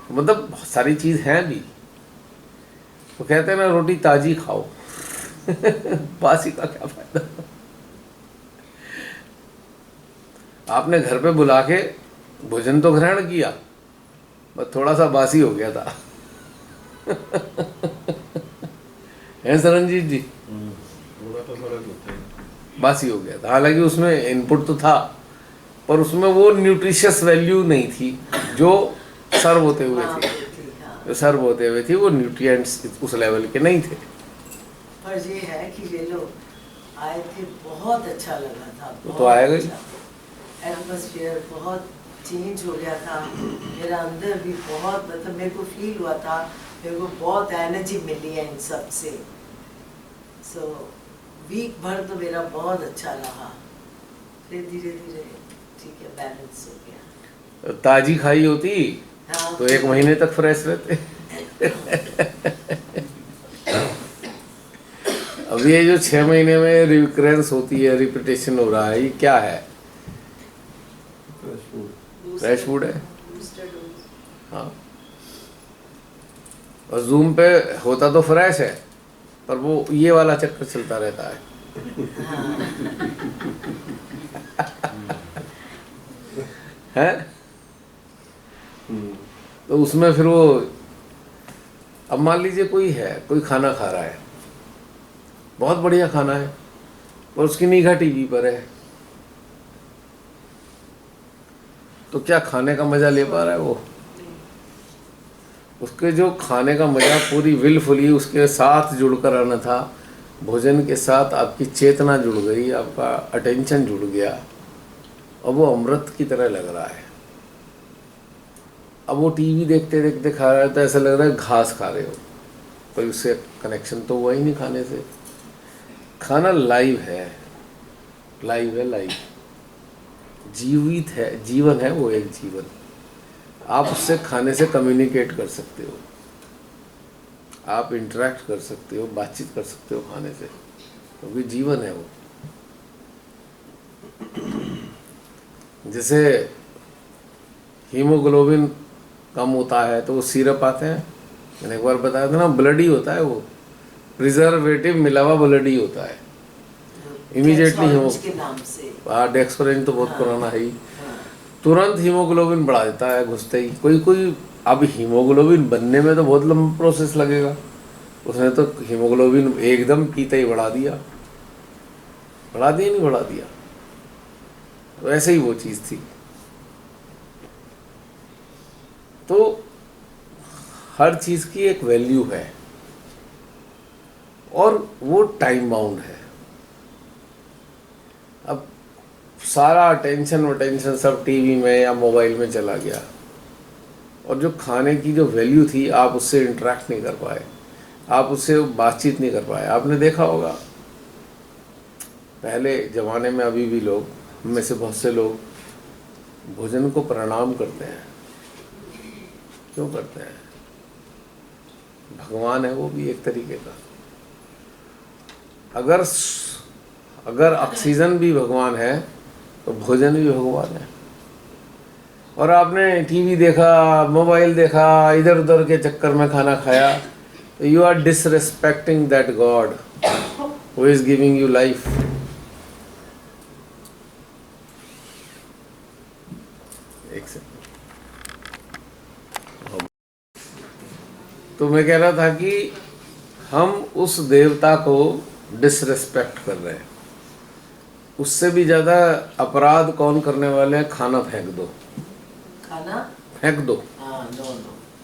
मतलब बहुत सारी चीज़ हैं भी। तो कहते हैं ना रोटी ताजी खाओ बासी का क्या फायदा। आपने घर पे बुला के भोजन तो ग्रहण किया, बस थोड़ा सा बासी हो गया था है सरनजीत जी? थोड़ा तो फर्क होता है। बासी हो गया था, हालांकि उसमें इनपुट तो था पर उसमें वो न्यूट्रिशियस वैल्यू नहीं थी जो सर्व होते हुए थी। जो सर्व होते हुए थी वो न्यूट्रिएंट्स उस लेवल के नहीं थे। पर ये है कि ये लोग आए थे, बहुत अच्छा लगा था। तो आएगा ही। एटमॉस्फेयर बहुत चेंज हो गया था, मेरा अंदर भी बहुत, मतलब मेरे को फील हुआ था, मेरे को बहुत एनर्जी मिली है इन सब से। सो वीक भर तो मेरा बहुत अच्छा रहा, फिर धीरे धीरे ठीक है बैलेंस हो गया। ताजी खाई होती हाँ, तो 1 महीने तक फ्रेश रहते अब ये जो 6 महीने में रिकरेंस होती है, रिपीटेशन हो रहा है, ये क्या है? फ्रेश फूड है। हाँ, और जूम पे होता तो फ्रेश है पर वो ये वाला चक्कर चलता रहता है हैं? तो उसमें फिर वो, अब मान लीजिए कोई है, कोई खाना खा रहा है, बहुत बढ़िया खाना है और उसकी निगाह टीवी पर है, तो क्या खाने का मजा ले पा रहा है वो? उसके जो खाने का मजा पूरी विलफुली उसके साथ जुड़कर आना था, भोजन के साथ आपकी चेतना जुड़ गई, आपका अटेंशन जुड़ गया और वो अमृत की तरह लग रहा है। अब वो टीवी देखते देखते खा रहा है तो ऐसा लग रहा है घास खा रहे हो, कोई उससे कनेक्शन तो हुआ ही नहीं खाने से। खाना लाइव है, लाइव है, लाइव जीवित है, जीवन है वो, एक जीवन। आप उससे खाने से कम्युनिकेट कर सकते हो, आप इंटरेक्ट कर सकते हो, बातचीत कर सकते हो खाने से, क्योंकि जीवन है वो। जैसे हीमोग्लोबिन कम होता है तो वो सिरप आते हैं, मैंने एक बार बताया था ना, ब्लडी होता है वो, प्रिजर्वेटिव मिला हुआ ब्लडी होता है। इमीडिएटली डेक्सोरेंज तो बहुत पुराना है ही, तुरंत हीमोग्लोबिन बढ़ा देता है घुसते ही। कोई अब हीमोग्लोबिन बनने में तो बहुत लंबा प्रोसेस लगेगा, उसने तो हीमोग्लोबिन एकदम पीते ही बढ़ा दिया, नहीं बढ़ा दिया। तो ऐसे ही वो चीज़ थी। तो हर चीज़ की एक वैल्यू है और वो टाइम बाउंड है। अब सारा अटेंशन सब टीवी में या मोबाइल में चला गया और जो खाने की जो वैल्यू थी, आप उससे इंटरेक्ट नहीं कर पाए, आप उससे बातचीत नहीं कर पाए। आपने देखा होगा पहले ज़माने में, अभी भी लोग, में से बहुत से लोग भोजन को प्रणाम करते हैं। क्यों करते हैं? भगवान है वो भी एक तरीके का। अगर ऑक्सीजन भी भगवान है तो भोजन भी भगवान है। और आपने टीवी देखा, मोबाइल देखा, इधर उधर के चक्कर में खाना खाया, तो you are disrespecting that God who is giving you life. एक सेकंड, तो मैं कह रहा था कि हम उस देवता को डिसरेस्पेक्ट कर रहे हैं। उससे भी ज़्यादा अपराध कौन करने वाले हैं? खाना फेंक दो, खाना फेंक दो। हाँ, नो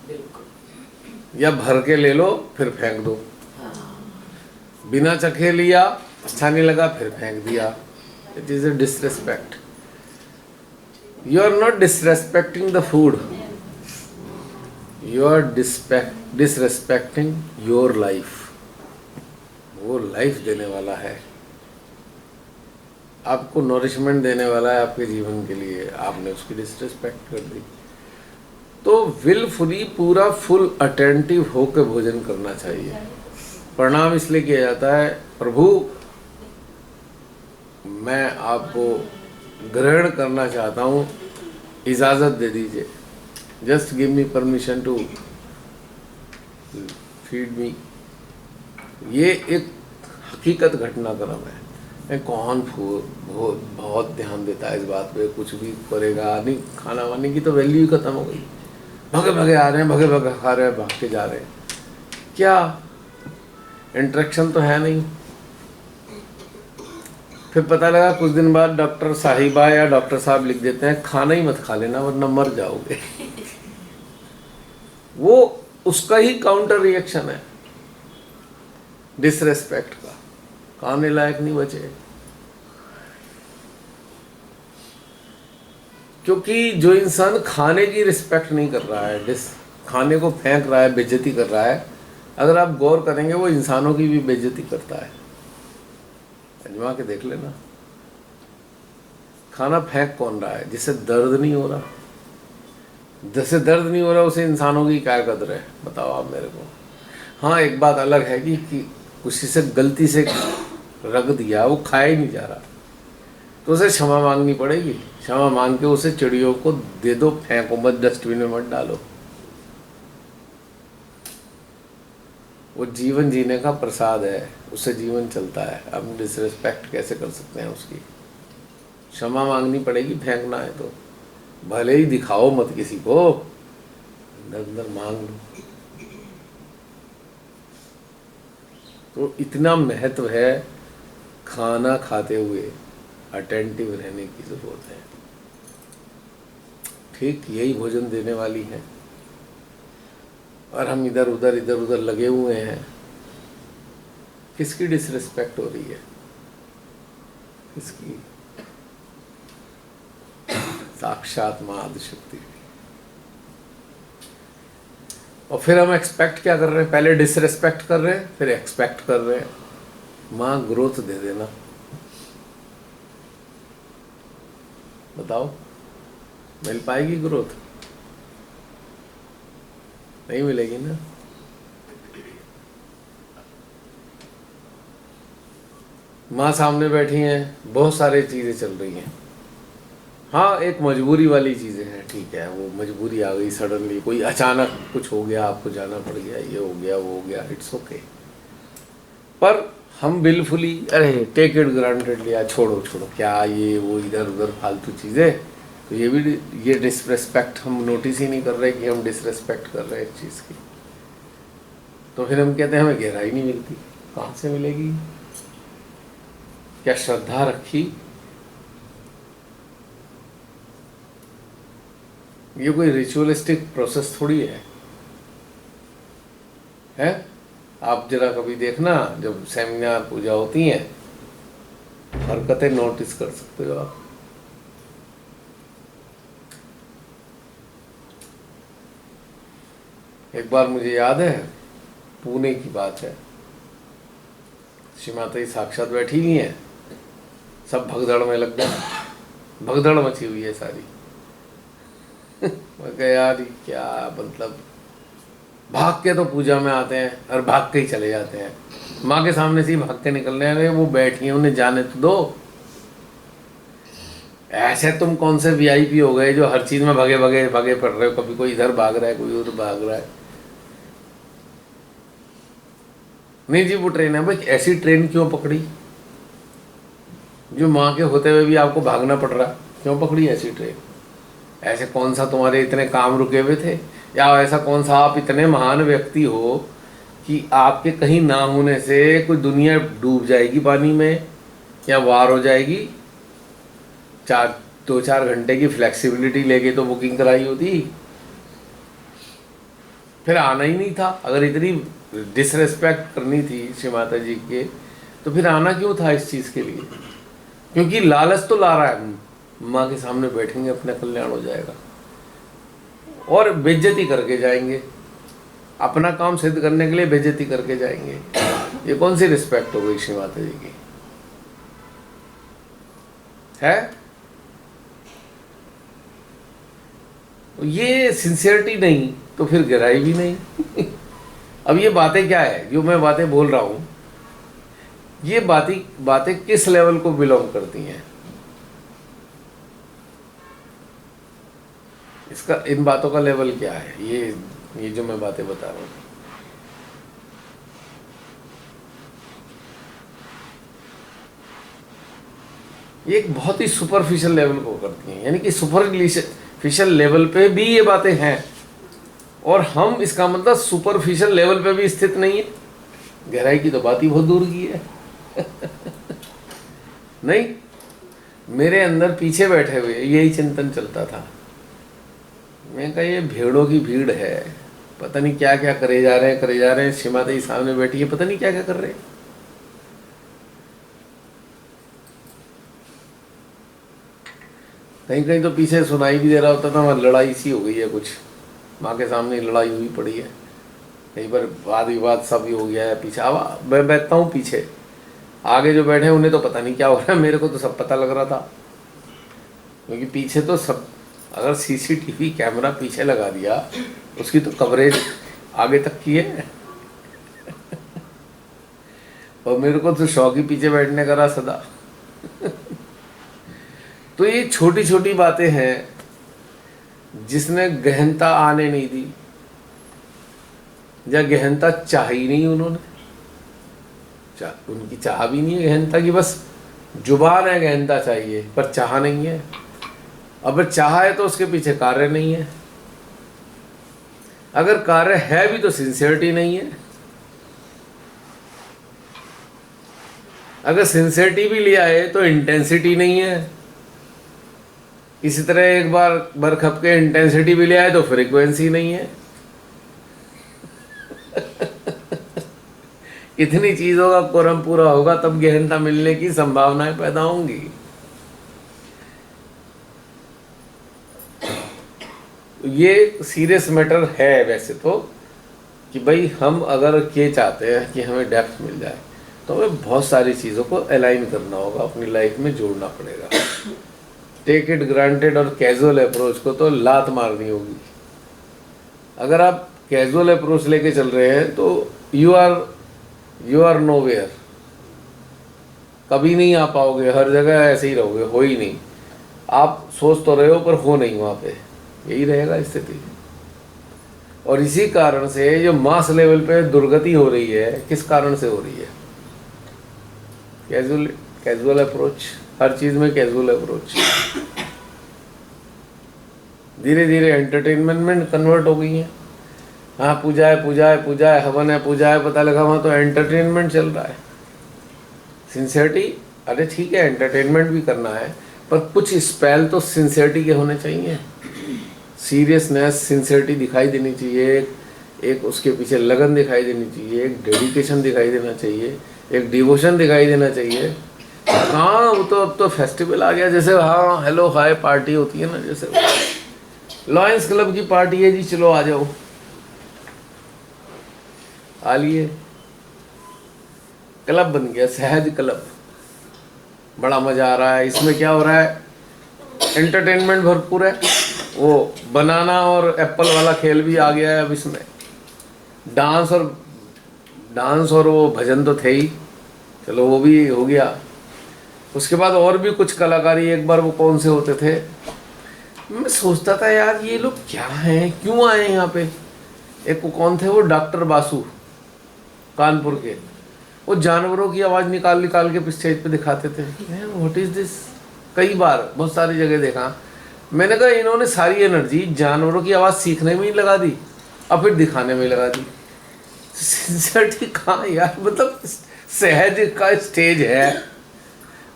बिल्कुल। या भर के ले लो फिर फेंक दो, बिना चखे लिया, अच्छा नहीं लगा फिर फेंक दिया। It is a disrespect. You are not disrespecting the food, you are disrespecting your life. वो लाइफ देने वाला है, आपको नॉरिशमेंट देने वाला है आपके जीवन के लिए, आपने उसकी डिसरेस्पेक्ट कर दी। तो विलफुली पूरा फुल अटेंटिव होकर भोजन करना चाहिए। प्रणाम इसलिए किया जाता है, प्रभु मैं आपको ग्रहण करना चाहता हूँ, इजाज़त दे दीजिए। Just give me permission to feed me. ये एक हकीकत घटनाक्रम है। मैं कौन बहुत ध्यान देता है इस बात पे, कुछ भी करेगा नहीं, खाना वाने की तो वैल्यू ही खत्म हो गई। भगे भगे आ रहे हैं, भगे भगे खा रहे हैं, भाग के जा रहे हैं, क्या इंटरेक्शन तो है नहीं। फिर पता लगा कुछ दिन बाद डॉक्टर साहिबा या डॉक्टर साहब लिख देते हैं खाना ही मत खा लेना वरना मर जाओगे। वो उसका ही काउंटर रिएक्शन है डिसरेस्पेक्ट का, खाने लायक नहीं बचे। क्योंकि जो इंसान खाने की रिस्पेक्ट नहीं कर रहा है, खाने को फेंक रहा है, बेइज्जती कर रहा है, अगर आप गौर करेंगे वो इंसानों की भी बेइज्जती करता है। अजमा के देख लेना। खाना फेंक कौन रहा है? जिसे दर्द नहीं हो रहा। जिसे दर्द नहीं हो रहा उसे इंसानों की क्या कदर है, बताओ आप मेरे को। हाँ, एक बात अलग है कि किसी से गलती से रख दिया, वो खाया ही नहीं जा रहा, तो उसे क्षमा मांगनी पड़ेगी। क्षमा मांग के उसे चिड़ियों को दे दो, फेंको मत, डस्टबिन में मत डालो। वो जीवन जीने का प्रसाद है, उससे जीवन चलता है। अब डिसरिस्पेक्ट कैसे कर सकते हैं उसकी? क्षमा मांगनी पड़ेगी, फेंकना है तो भले ही दिखाओ मत किसी को, अंदर अंदर मांग लो। तो इतना महत्व है खाना खाते हुए अटेंटिव रहने की जरूरत है। ठीक यही भोजन देने वाली है और हम इधर उधर लगे हुए हैं। किसकी डिसरिस्पेक्ट हो रही है? किसकी? साक्षात मां आदिशक्ति। और फिर हम एक्सपेक्ट क्या कर रहे हैं? पहले डिसरिस्पेक्ट कर रहे हैं, फिर एक्सपेक्ट कर रहे हैं। मां ग्रोथ दे देना, बताओ मिल पाएगी ग्रोथ? नहीं मिलेगी ना। माँ सामने बैठी हैं, बहुत सारी चीज़ें चल रही हैं। हाँ, एक मजबूरी वाली चीज़ें हैं, ठीक है, वो मजबूरी आ गई सडनली, कोई अचानक कुछ हो गया, आपको जाना पड़ गया, ये हो गया वो हो गया, इट्स ओके। पर हम बिलफुली अरे टेक इट ग्रांटेड लिया, छोड़ो छोड़ो, क्या ये वो इधर उधर फालतू चीज़ें, तो ये डिसरेस्पेक्ट हम नोटिस ही नहीं कर रहे कि हम डिसरेस्पेक्ट कर रहे हैं इस चीज़ की। तो फिर हम कहते हैं हमें गहराई नहीं मिलती। कहाँ से मिलेगी? क्या श्रद्धा रखी? ये कोई रिचुअलिस्टिक प्रोसेस थोड़ी है? आप जरा कभी देखना, जब सेमिनार पूजा होती हैं, हरकतें नोटिस कर सकते हो आप। एक बार मुझे याद है, पुणे की बात है, श्री माता जी साक्षात बैठी हुई हैं, सब भगदड़ में लग गए, भगदड़ मची हुई है सारी। मैं कहा यार क्या मतलब, भाग के तो पूजा में आते हैं और भाग के ही चले जाते हैं। माँ के सामने से ही भाग के निकल रहे हैं, वो बैठी हैं, उन्हें जाने तो दो। ऐसे तुम कौन से वीआईपी हो गए जो हर चीज में भागे पड़ रहे हो? कभी कोई इधर भाग रहा है, कोई उधर भाग रहा है। नहीं जी, वो ट्रेन है भाई, ऐसी ट्रेन क्यों पकड़ी जो माँ के होते हुए भी आपको भागना पड़ रहा? क्यों पकड़ी ऐसी ट्रेन? ऐसे कौन सा तुम्हारे इतने काम रुके हुए थे, या ऐसा कौन सा आप इतने महान व्यक्ति हो कि आपके कहीं ना होने से कोई दुनिया डूब जाएगी पानी में या वार हो जाएगी? 2-4 घंटे की फ्लेक्सिबिलिटी लेके तो बुकिंग कराई होती, फिर आना ही नहीं था। अगर इतनी डिसरेस्पेक्ट करनी थी श्री माता जी के, तो फिर आना क्यों था इस चीज़ के लिए? क्योंकि लालच तो ला रहा है, माँ के सामने बैठेंगे, अपना कल्याण हो जाएगा, और बेइज्जती करके जाएंगे। अपना काम सिद्ध करने के लिए बेइज्जती करके जाएंगे। ये कौन सी रिस्पेक्ट हो गई श्री माता जी की? है ये सिंसियरिटी नहीं तो फिर गहराई भी नहीं। अब ये बातें क्या है जो मैं बातें बोल रहा हूं, ये बातें किस लेवल को बिलोंग करती हैं? इसका इन बातों का लेवल क्या है, ये जो मैं बातें बता रहा हूँ। ये एक बहुत ही सुपरफिशियल लेवल को करती हैं, यानी कि सुपरफिशियल लेवल पे भी ये बातें हैं, और हम इसका मतलब सुपरफिशियल लेवल पे भी स्थित नहीं है। गहराई की तो बात ही बहुत दूर की है। नहीं, मेरे अंदर पीछे बैठे हुए यही चिंतन चलता था। मैं कहा ये भेड़ों की भीड़ है, पता नहीं क्या क्या करे जा रहे हैं। श्रीमाता सामने बैठी है, पता नहीं क्या क्या कर रहे हैं। कहीं कहीं तो पीछे सुनाई भी दे रहा होता था, वहाँ लड़ाई सी हो गई है कुछ, माँ के सामने लड़ाई हुई पड़ी है, कहीं पर वाद विवाद सब ही हो गया है। पीछे अब मैं बैठता हूँ पीछे, आगे जो बैठे हैं उन्हें तो पता नहीं क्या हो रहा है, मेरे को तो सब पता लग रहा था, क्योंकि पीछे तो सब, अगर सीसीटीवी कैमरा पीछे लगा दिया उसकी तो कवरेज आगे तक की है। और मेरे को तो शौक ही पीछे बैठने का रहा सदा। तो ये छोटी छोटी बातें हैं जिसने गहनता आने नहीं दी, या गहनता चाह ही नहीं उन्होंने, उनकी चाह भी नहीं है गहनता की, बस जुबान है गहनता चाहिए, पर चाह नहीं है। अब चाह है तो उसके पीछे कार्य नहीं है, अगर कार्य है भी तो सिंसियरिटी नहीं है, अगर सिंसियरिटी भी लिया है तो इंटेंसिटी नहीं है। इसी तरह एक बार बरखप के इंटेंसिटी भी लिया है तो फ्रीक्वेंसी नहीं है। इतनी चीजों का कोरम पूरा होगा तब गहनता मिलने की संभावनाएं पैदा होंगी। ये सीरियस मैटर है वैसे तो, कि भाई हम अगर ये चाहते हैं कि हमें डेप्थ मिल जाए तो हमें बहुत सारी चीज़ों को अलाइन करना होगा, अपनी लाइफ में जोड़ना पड़ेगा। टेक इट ग्रांटेड और कैजुअल अप्रोच को तो लात मारनी होगी। अगर आप कैजुअल अप्रोच लेके चल रहे हैं तो यू आर नोवेयर, कभी नहीं आ पाओगे, हर जगह ऐसे ही रहोगे, हो ही नहीं। आप सोच तो रहे हो पर हो नहीं वहाँ पे, यही रहेगा स्थिति। और इसी कारण से जो मास लेवल पे दुर्गति हो रही है, किस कारण से हो रही है? कैजुअल अप्रोच, हर चीज में कैजुअल अप्रोच। धीरे धीरे एंटरटेनमेंट में कन्वर्ट हो गई है। हाँ, पूजा है, हवन है, पूजा है, पता लगा वहाँ तो एंटरटेनमेंट चल रहा है। सिंसियरिटी, अरे ठीक है एंटरटेनमेंट भी करना है, पर कुछ स्पेल तो सिंसियरिटी के होने चाहिए। सीरियसनेस, सिंसियरिटी दिखाई देनी चाहिए, एक उसके पीछे लगन दिखाई देनी चाहिए, एक डेडिकेशन दिखाई देना चाहिए, एक डिवोशन दिखाई देना चाहिए। हाँ, वो तो अब तो फेस्टिवल आ गया, जैसे हाँ हेलो हाय पार्टी होती है ना, जैसे लॉयंस क्लब की पार्टी है जी, चलो आ जाओ, आ लिए, क्लब बन गया, सहज क्लब, बड़ा मजा आ रहा है। इसमें क्या हो रहा है? एंटरटेनमेंट भरपूर है। वो बनाना और एप्पल वाला खेल भी आ गया है अब इसमें। डांस और वो भजन तो थे ही, चलो वो भी हो गया। उसके बाद और भी कुछ कलाकारी, एक बार वो कौन से होते थे, मैं सोचता था यार ये लोग क्या हैं, क्यों आए यहाँ पे। एक वो कौन थे, वो डॉक्टर बासु कानपुर के, वो जानवरों की आवाज़ निकाल के स्टेज पे दिखाते थे। What is this? कई बार बहुत सारी जगह देखा। मैंने कहा इन्होंने सारी एनर्जी जानवरों की आवाज़ सीखने में ही लगा दी और फिर दिखाने में लगा दी। सिंसियरिटी कहाँ यार, मतलब सहज का स्टेज है,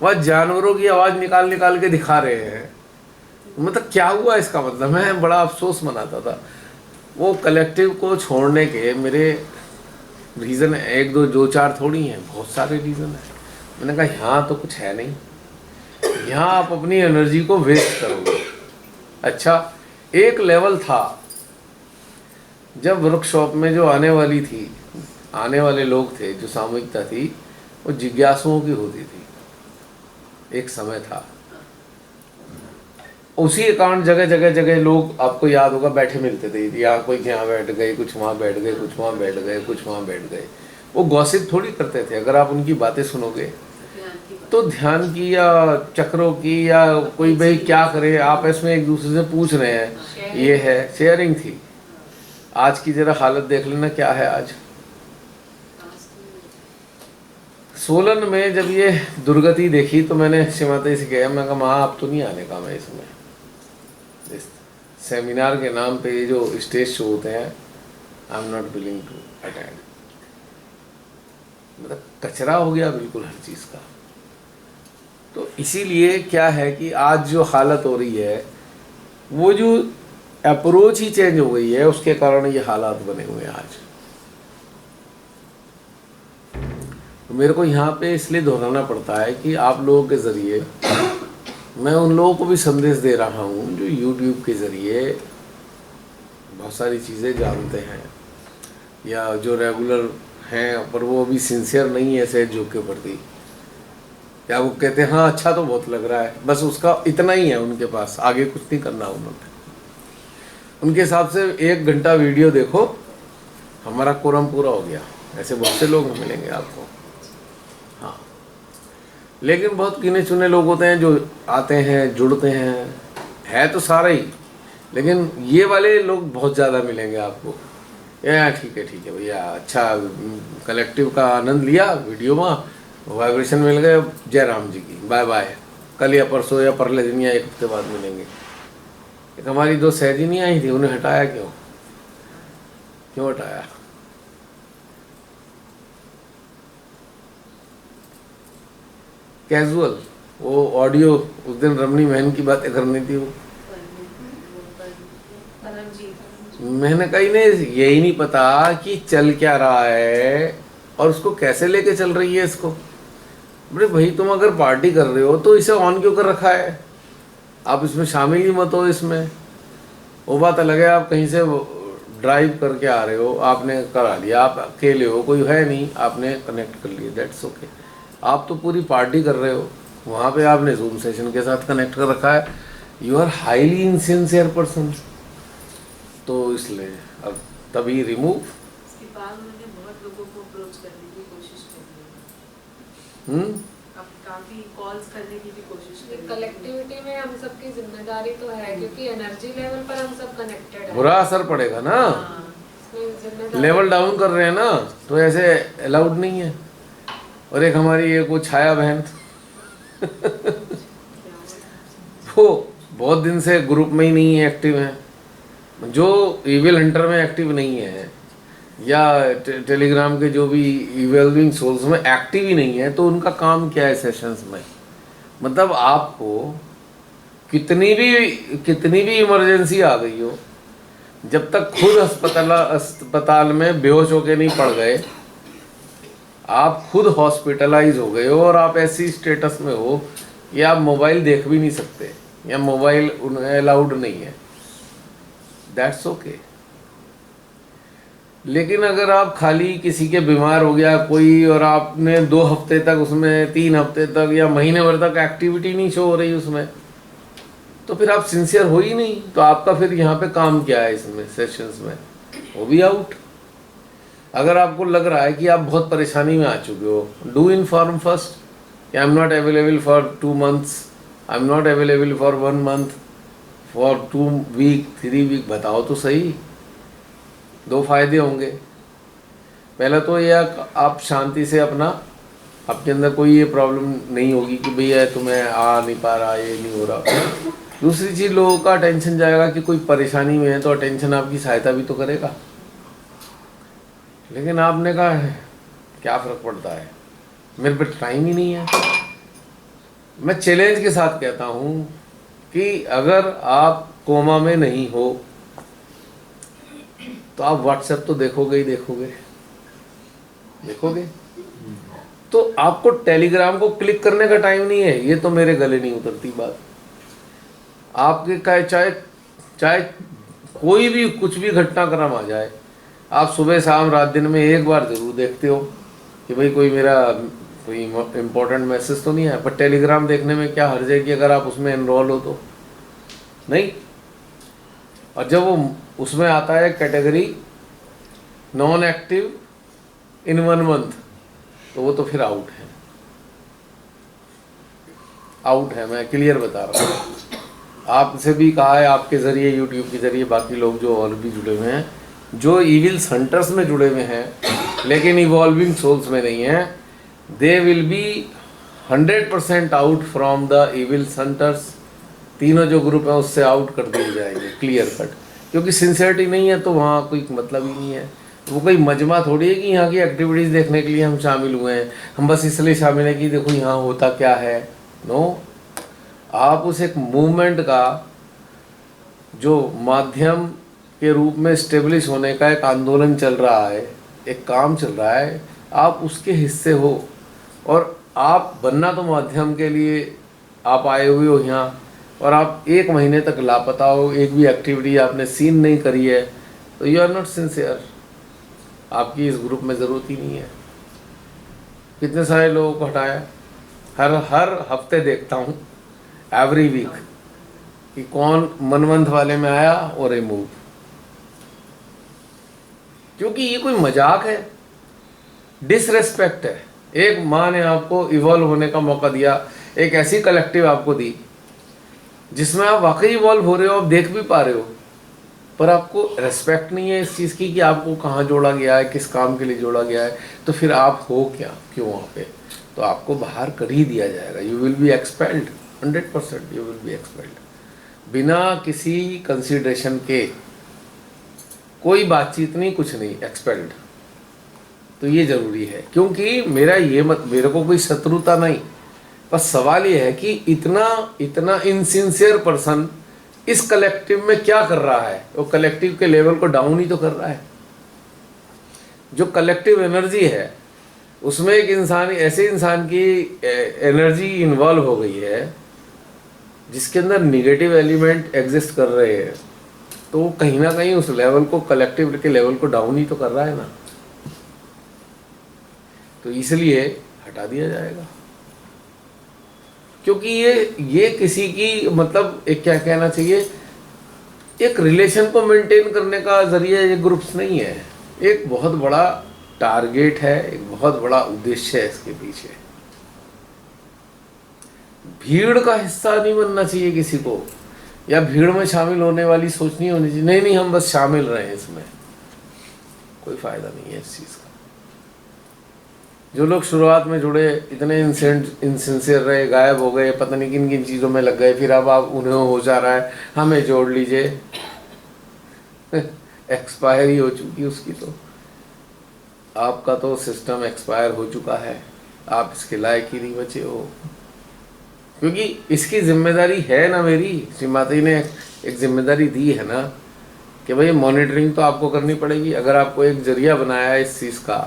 वह जानवरों की आवाज़ निकाल के दिखा रहे हैं, मतलब क्या हुआ इसका मतलब? मैं बड़ा अफसोस मनाता था। वो कलेक्टिव को छोड़ने के मेरे रीज़न एक दो चार थोड़ी हैं, बहुत सारे रीज़न हैं। मैंने कहा यहाँ तो कुछ है नहीं, यहाँ आप अपनी एनर्जी को वेस्ट करोगे। अच्छा, एक लेवल था जब वर्कशॉप में जो आने वाले लोग थे, जो सामूहिकता थी, वो जिज्ञासुओं की होती थी। एक समय था, उसी अकाउंट जगह लोग, आपको याद होगा, बैठे मिलते थे। यहाँ कोई यहाँ बैठ गए, कुछ वहाँ बैठ गए, कुछ वहाँ बैठ गए, कुछ वहाँ बैठ गए। वो गॉसिप थोड़ी करते थे, अगर आप उनकी बातें सुनोगे तो ध्यान की या चक्रों की या कोई भाई क्या करे, आप इसमें एक दूसरे से पूछ रहे हैं, ये है शेयरिंग थी। आज की जरा हालत देख लेना क्या है आज। सोलन में जब ये दुर्गति देखी तो मैंने श्रीमती से कहा, मैं कहा माँ अब तो नहीं आने का मैं इसमें, इस सेमिनार के नाम पे ये जो स्टेज शो होते हैं, I am not willing to attend. मतलब कचरा हो गया बिल्कुल हर चीज़ का। तो इसीलिए क्या है कि आज जो हालत हो रही है, वो जो अप्रोच ही चेंज हो गई है, उसके कारण ये हालात बने हुए हैं आज। तो मेरे को यहाँ पे इसलिए दोहराना पड़ता है कि आप लोगों के ज़रिए मैं उन लोगों को भी संदेश दे रहा हूँ जो YouTube के ज़रिए बहुत सारी चीज़ें जानते हैं या जो रेगुलर हैं, पर वो अभी सिंसियर नहीं है सेठ जोग के प्रति। या वो कहते हैं हाँ अच्छा तो बहुत लग रहा है, बस उसका इतना ही है उनके पास, आगे कुछ नहीं करना उन्होंने। उनके हिसाब से 1 घंटा वीडियो देखो, हमारा कोरम पूरा हो गया। ऐसे बहुत से लोग मिलेंगे आपको। हाँ, लेकिन बहुत गिने चुने लोग होते हैं जो आते हैं, जुड़ते हैं, है तो सारा ही, लेकिन ये वाले लोग बहुत ज़्यादा मिलेंगे आपको। या ठीक है भैया, अच्छा कलेक्टिव का आनंद लिया, वीडियो में वाइब्रेशन मिल गए, जय राम जी की, बाय बाय, कल या परसों या परले दिन या 1 हफ्ते बाद मिलेंगे। एक हमारी 2 सहजी नहीं आई थी, उन्हें हटाया क्यों हटाया? कैजुअल, वो ऑडियो उस दिन रमणी बहन की बातें करनी थी, वो मैंने कही नहीं, यही नहीं पता कि चल क्या रहा है और उसको कैसे लेके चल रही है इसको। बोले भाई तुम अगर पार्टी कर रहे हो तो इसे ऑन क्यों कर रखा है, आप इसमें शामिल ही मत हो इसमें। वो बात अलग है, आप कहीं से ड्राइव करके आ रहे हो, आपने करा लिया, आप अकेले हो, कोई है नहीं, आपने कनेक्ट कर लिया, दैट्स ओके। आप तो पूरी पार्टी कर रहे हो, वहाँ पे आपने जूम सेशन के साथ कनेक्ट कर रखा है, you are highly insincere person. तो इसलिए अब तभी रिमूव। इसके बाद मैंने बहुत लोगों को अप्रोच करने की कोशिश करी है। अब काफी कॉल्स करने की भी कोशिश करी। कलेक्टिविटी में हम सबकी जिम्मेदारी तो है, क्योंकि एनर्जी लेवल पर हम सब कनेक्टेड हैं। बुरा असर पड़ेगा ना, लेवल डाउन कर रहे हैं ना, तो ऐसे अलाउड नहीं है। और एक हमारी एक वो छाया बहन वो बहुत दिन से ग्रुप में ही नहीं है एक्टिव है, जो इविल हंटर में एक्टिव नहीं है या टेलीग्राम के जो भी इवॉल्विंग सोल्स में एक्टिव ही नहीं है, तो उनका काम क्या है सेशंस में। मतलब आपको कितनी भी इमरजेंसी आ गई हो, जब तक खुद अस्पताल में बेहोश होके नहीं पड़ गए, आप खुद हॉस्पिटलाइज हो गए हो और आप ऐसी स्टेटस में हो कि आप मोबाइल देख भी नहीं सकते या मोबाइल उन्हें अलाउड नहीं है, दैट्स ओके। लेकिन अगर आप खाली किसी के बीमार हो गया कोई और आपने 2 हफ्ते तक उसमें 3 हफ्ते तक या महीने भर तक एक्टिविटी नहीं शो हो रही उसमें, तो फिर आप सिंसियर हो ही नहीं। तो आपका फिर यहाँ पे काम क्या है इसमें सेशंस में, वो भी आउट। अगर आपको लग रहा है कि आप बहुत परेशानी में आ चुके हो, do inform first. I am not available for 2 months, I am not available for 1 month, for 2 week, 3 week, बताओ तो सही। 2 फायदे होंगे। पहला तो ये आप शांति से अपना, आपके अंदर कोई ये प्रॉब्लम नहीं होगी कि भैया तुम्हें आ नहीं पा रहा, ये नहीं हो रहा। दूसरी चीज़, लोगों का अटेंशन जाएगा कि कोई परेशानी में है, तो अटेंशन आपकी सहायता भी तो करेगा। लेकिन आपने कहा है क्या फ़र्क पड़ता है, मेरे पे टाइम ही नहीं है। मैं चैलेंज के साथ कहता हूँ कि अगर आप कोमा में नहीं हो तो आप व्हाट्सएप तो देखोगे ही देखोगे। तो आपको टेलीग्राम को क्लिक करने का टाइम नहीं है, ये तो मेरे गले नहीं उतरती बात। आपके चाहे कोई भी कुछ भी घटनाक्रम आ जाए, आप सुबह शाम रात दिन में एक बार जरूर देखते हो कि भाई कोई इम्पोर्टेंट मैसेज तो नहीं है। पर टेलीग्राम देखने में क्या हर्ज है कि अगर आप उसमें एनरोल हो तो नहीं। और जब वो उसमें आता है category non active in 1 month, तो वो तो फिर आउट है। आउट है, मैं क्लियर बता रहा हूँ। आपसे भी कहा है, आपके ज़रिए, यूट्यूब के ज़रिए, बाकी लोग जो और भी जुड़े हुए हैं, जो इविल हंटर्स में जुड़े हुए हैं लेकिन इवॉल्विंग सोल्स में नहीं हैं, they will be 100% out from the evil hunters. तीनों जो ग्रुप हैं उससे आउट कर दिए जाएंगे, क्लियर कट। क्योंकि सिंसियरिटी नहीं है तो वहाँ कोई मतलब ही नहीं है। वो कोई मजमा थोड़ी है कि यहाँ की एक्टिविटीज़ देखने के लिए हम शामिल हुए हैं, हम बस इसलिए शामिल हैं कि देखो यहाँ होता क्या है। नो, आप उस एक मूवमेंट का जो माध्यम के रूप में स्टेब्लिश होने का एक आंदोलन चल रहा है, एक काम चल रहा है, आप उसके हिस्से हो। और आप बनना तो माध्यम के लिए आप आए हुए हो यहाँ, और आप 1 महीने तक लापता हो, एक भी एक्टिविटी आपने सीन नहीं करी है, तो यू आर नॉट सिंसियर। आपकी इस ग्रुप में ज़रूरत ही नहीं है। कितने सारे लोगों को हटाया, हर हफ्ते देखता हूँ, एवरी वीक, कि कौन मनवंत वाले में आया और रिमूव। क्योंकि ये कोई मजाक है, डिसरेस्पेक्ट है। एक माँ ने आपको इवॉल्व होने का मौका दिया, एक ऐसी कलेक्टिव आपको दी जिसमें आप वाकई इवॉल्व हो रहे हो, आप देख भी पा रहे हो, पर आपको रेस्पेक्ट नहीं है इस चीज़ की कि आपको कहाँ जोड़ा गया है, किस काम के लिए जोड़ा गया है। तो फिर आप हो क्या, क्यों वहाँ पे? तो आपको बाहर कर ही दिया जाएगा। You will be expelled, 100% you will be expelled, बिना किसी कंसिडरेशन के। कोई बातचीत नहीं, कुछ नहीं, एक्सपेल्ड। तो ये ज़रूरी है, क्योंकि मेरे को कोई शत्रुता नहीं, बस सवाल ये है कि इतना इनसिंसियर पर्सन इस कलेक्टिव में क्या कर रहा है। वो कलेक्टिव के लेवल को डाउन ही तो कर रहा है। जो कलेक्टिव एनर्जी है उसमें एक ऐसे इंसान की एनर्जी इन्वॉल्व हो गई है जिसके अंदर निगेटिव एलिमेंट एग्जिस्ट कर रहे हैं, तो वो कहीं ना कहीं उस लेवल को, कलेक्टिव के लेवल को डाउन ही तो कर रहा है ना। तो इसलिए हटा दिया जाएगा, क्योंकि ये किसी की, मतलब एक क्या कहना चाहिए, एक रिलेशन को मेंटेन करने का जरिए ये ग्रुप्स नहीं है। एक बहुत बड़ा टारगेट है, एक बहुत बड़ा उद्देश्य है इसके पीछे। भीड़ का हिस्सा नहीं बनना चाहिए किसी को, या भीड़ में शामिल होने वाली सोच नहीं होनी चाहिए। नहीं, हम बस शामिल रहे हैं, इसमें कोई फायदा नहीं है इस चीज़ का। जो लोग शुरुआत में जुड़े, इतने इनसिंसियर रहे, गायब हो गए, पता नहीं किन किन चीज़ों में लग गए, फिर अब आप उन्हें हो जा रहा है हमें जोड़ लीजिए। एक्सपायर ही हो चुकी उसकी, तो आपका तो सिस्टम एक्सपायर हो चुका है, आप इसके लायक ही नहीं बचे हो। क्योंकि इसकी जिम्मेदारी है ना, मेरी श्री माता जी ने एक जिम्मेदारी दी है ना कि भाई मॉनिटरिंग तो आपको करनी पड़ेगी। अगर आपको एक जरिया बनाया है इस चीज़ का,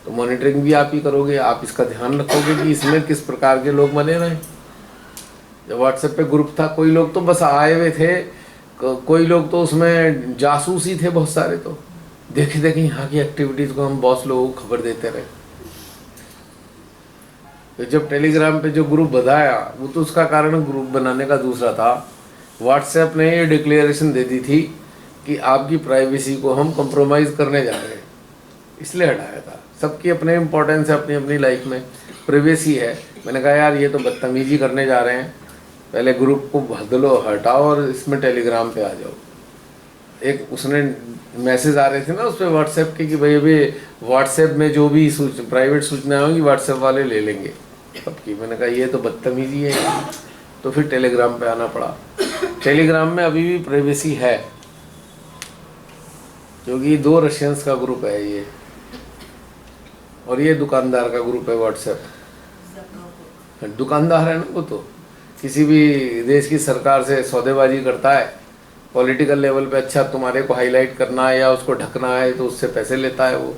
तो मॉनिटरिंग भी आप ही करोगे। आप इसका ध्यान रखोगे कि इसमें किस प्रकार के लोग बने रहे। जब व्हाट्सएप पे ग्रुप था, कोई लोग तो बस आए हुए थे, कोई लोग तो उसमें जासूस ही थे बहुत सारे। तो देखे यहाँ की एक्टिविटीज़ को हम बॉस लोगों को खबर देते रहे। तो जब टेलीग्राम पे जो ग्रुप बनाया, वो तो उसका कारण ग्रुप बनाने का दूसरा था। व्हाट्सएप ने ये डिक्लेरेशन दे दी थी कि आपकी प्राइवेसी को हम कंप्रोमाइज़ करने जा रहे हैं, इसलिए हटाया था। सबकी अपने इम्पोर्टेंस है, अपनी अपनी लाइफ में प्राइवेसी है। मैंने कहा यार ये तो बदतमीजी करने जा रहे हैं, पहले ग्रुप को बदलो, हटाओ और इसमें टेलीग्राम पे आ जाओ। एक उसने मैसेज आ रहे थे ना उस पर व्हाट्सएप के कि भाई अभी व्हाट्सएप में जो भी प्राइवेट सूचनाएं होंगी व्हाट्सएप वाले ले लेंगे सबकी। मैंने कहा ये तो बदतमीजी है, तो फिर टेलीग्राम पे आना पड़ा। टेलीग्राम में अभी भी प्राइवेसी है, क्योंकि 2 रशियंस का ग्रुप है ये, और ये दुकानदार का ग्रुप है व्हाट्सएप। दुकानदार है ना वो, तो किसी भी देश की सरकार से सौदेबाजी करता है, पॉलिटिकल लेवल पे अच्छा तुम्हारे को हाईलाइट करना है या उसको ढकना है, तो उससे पैसे लेता है वो,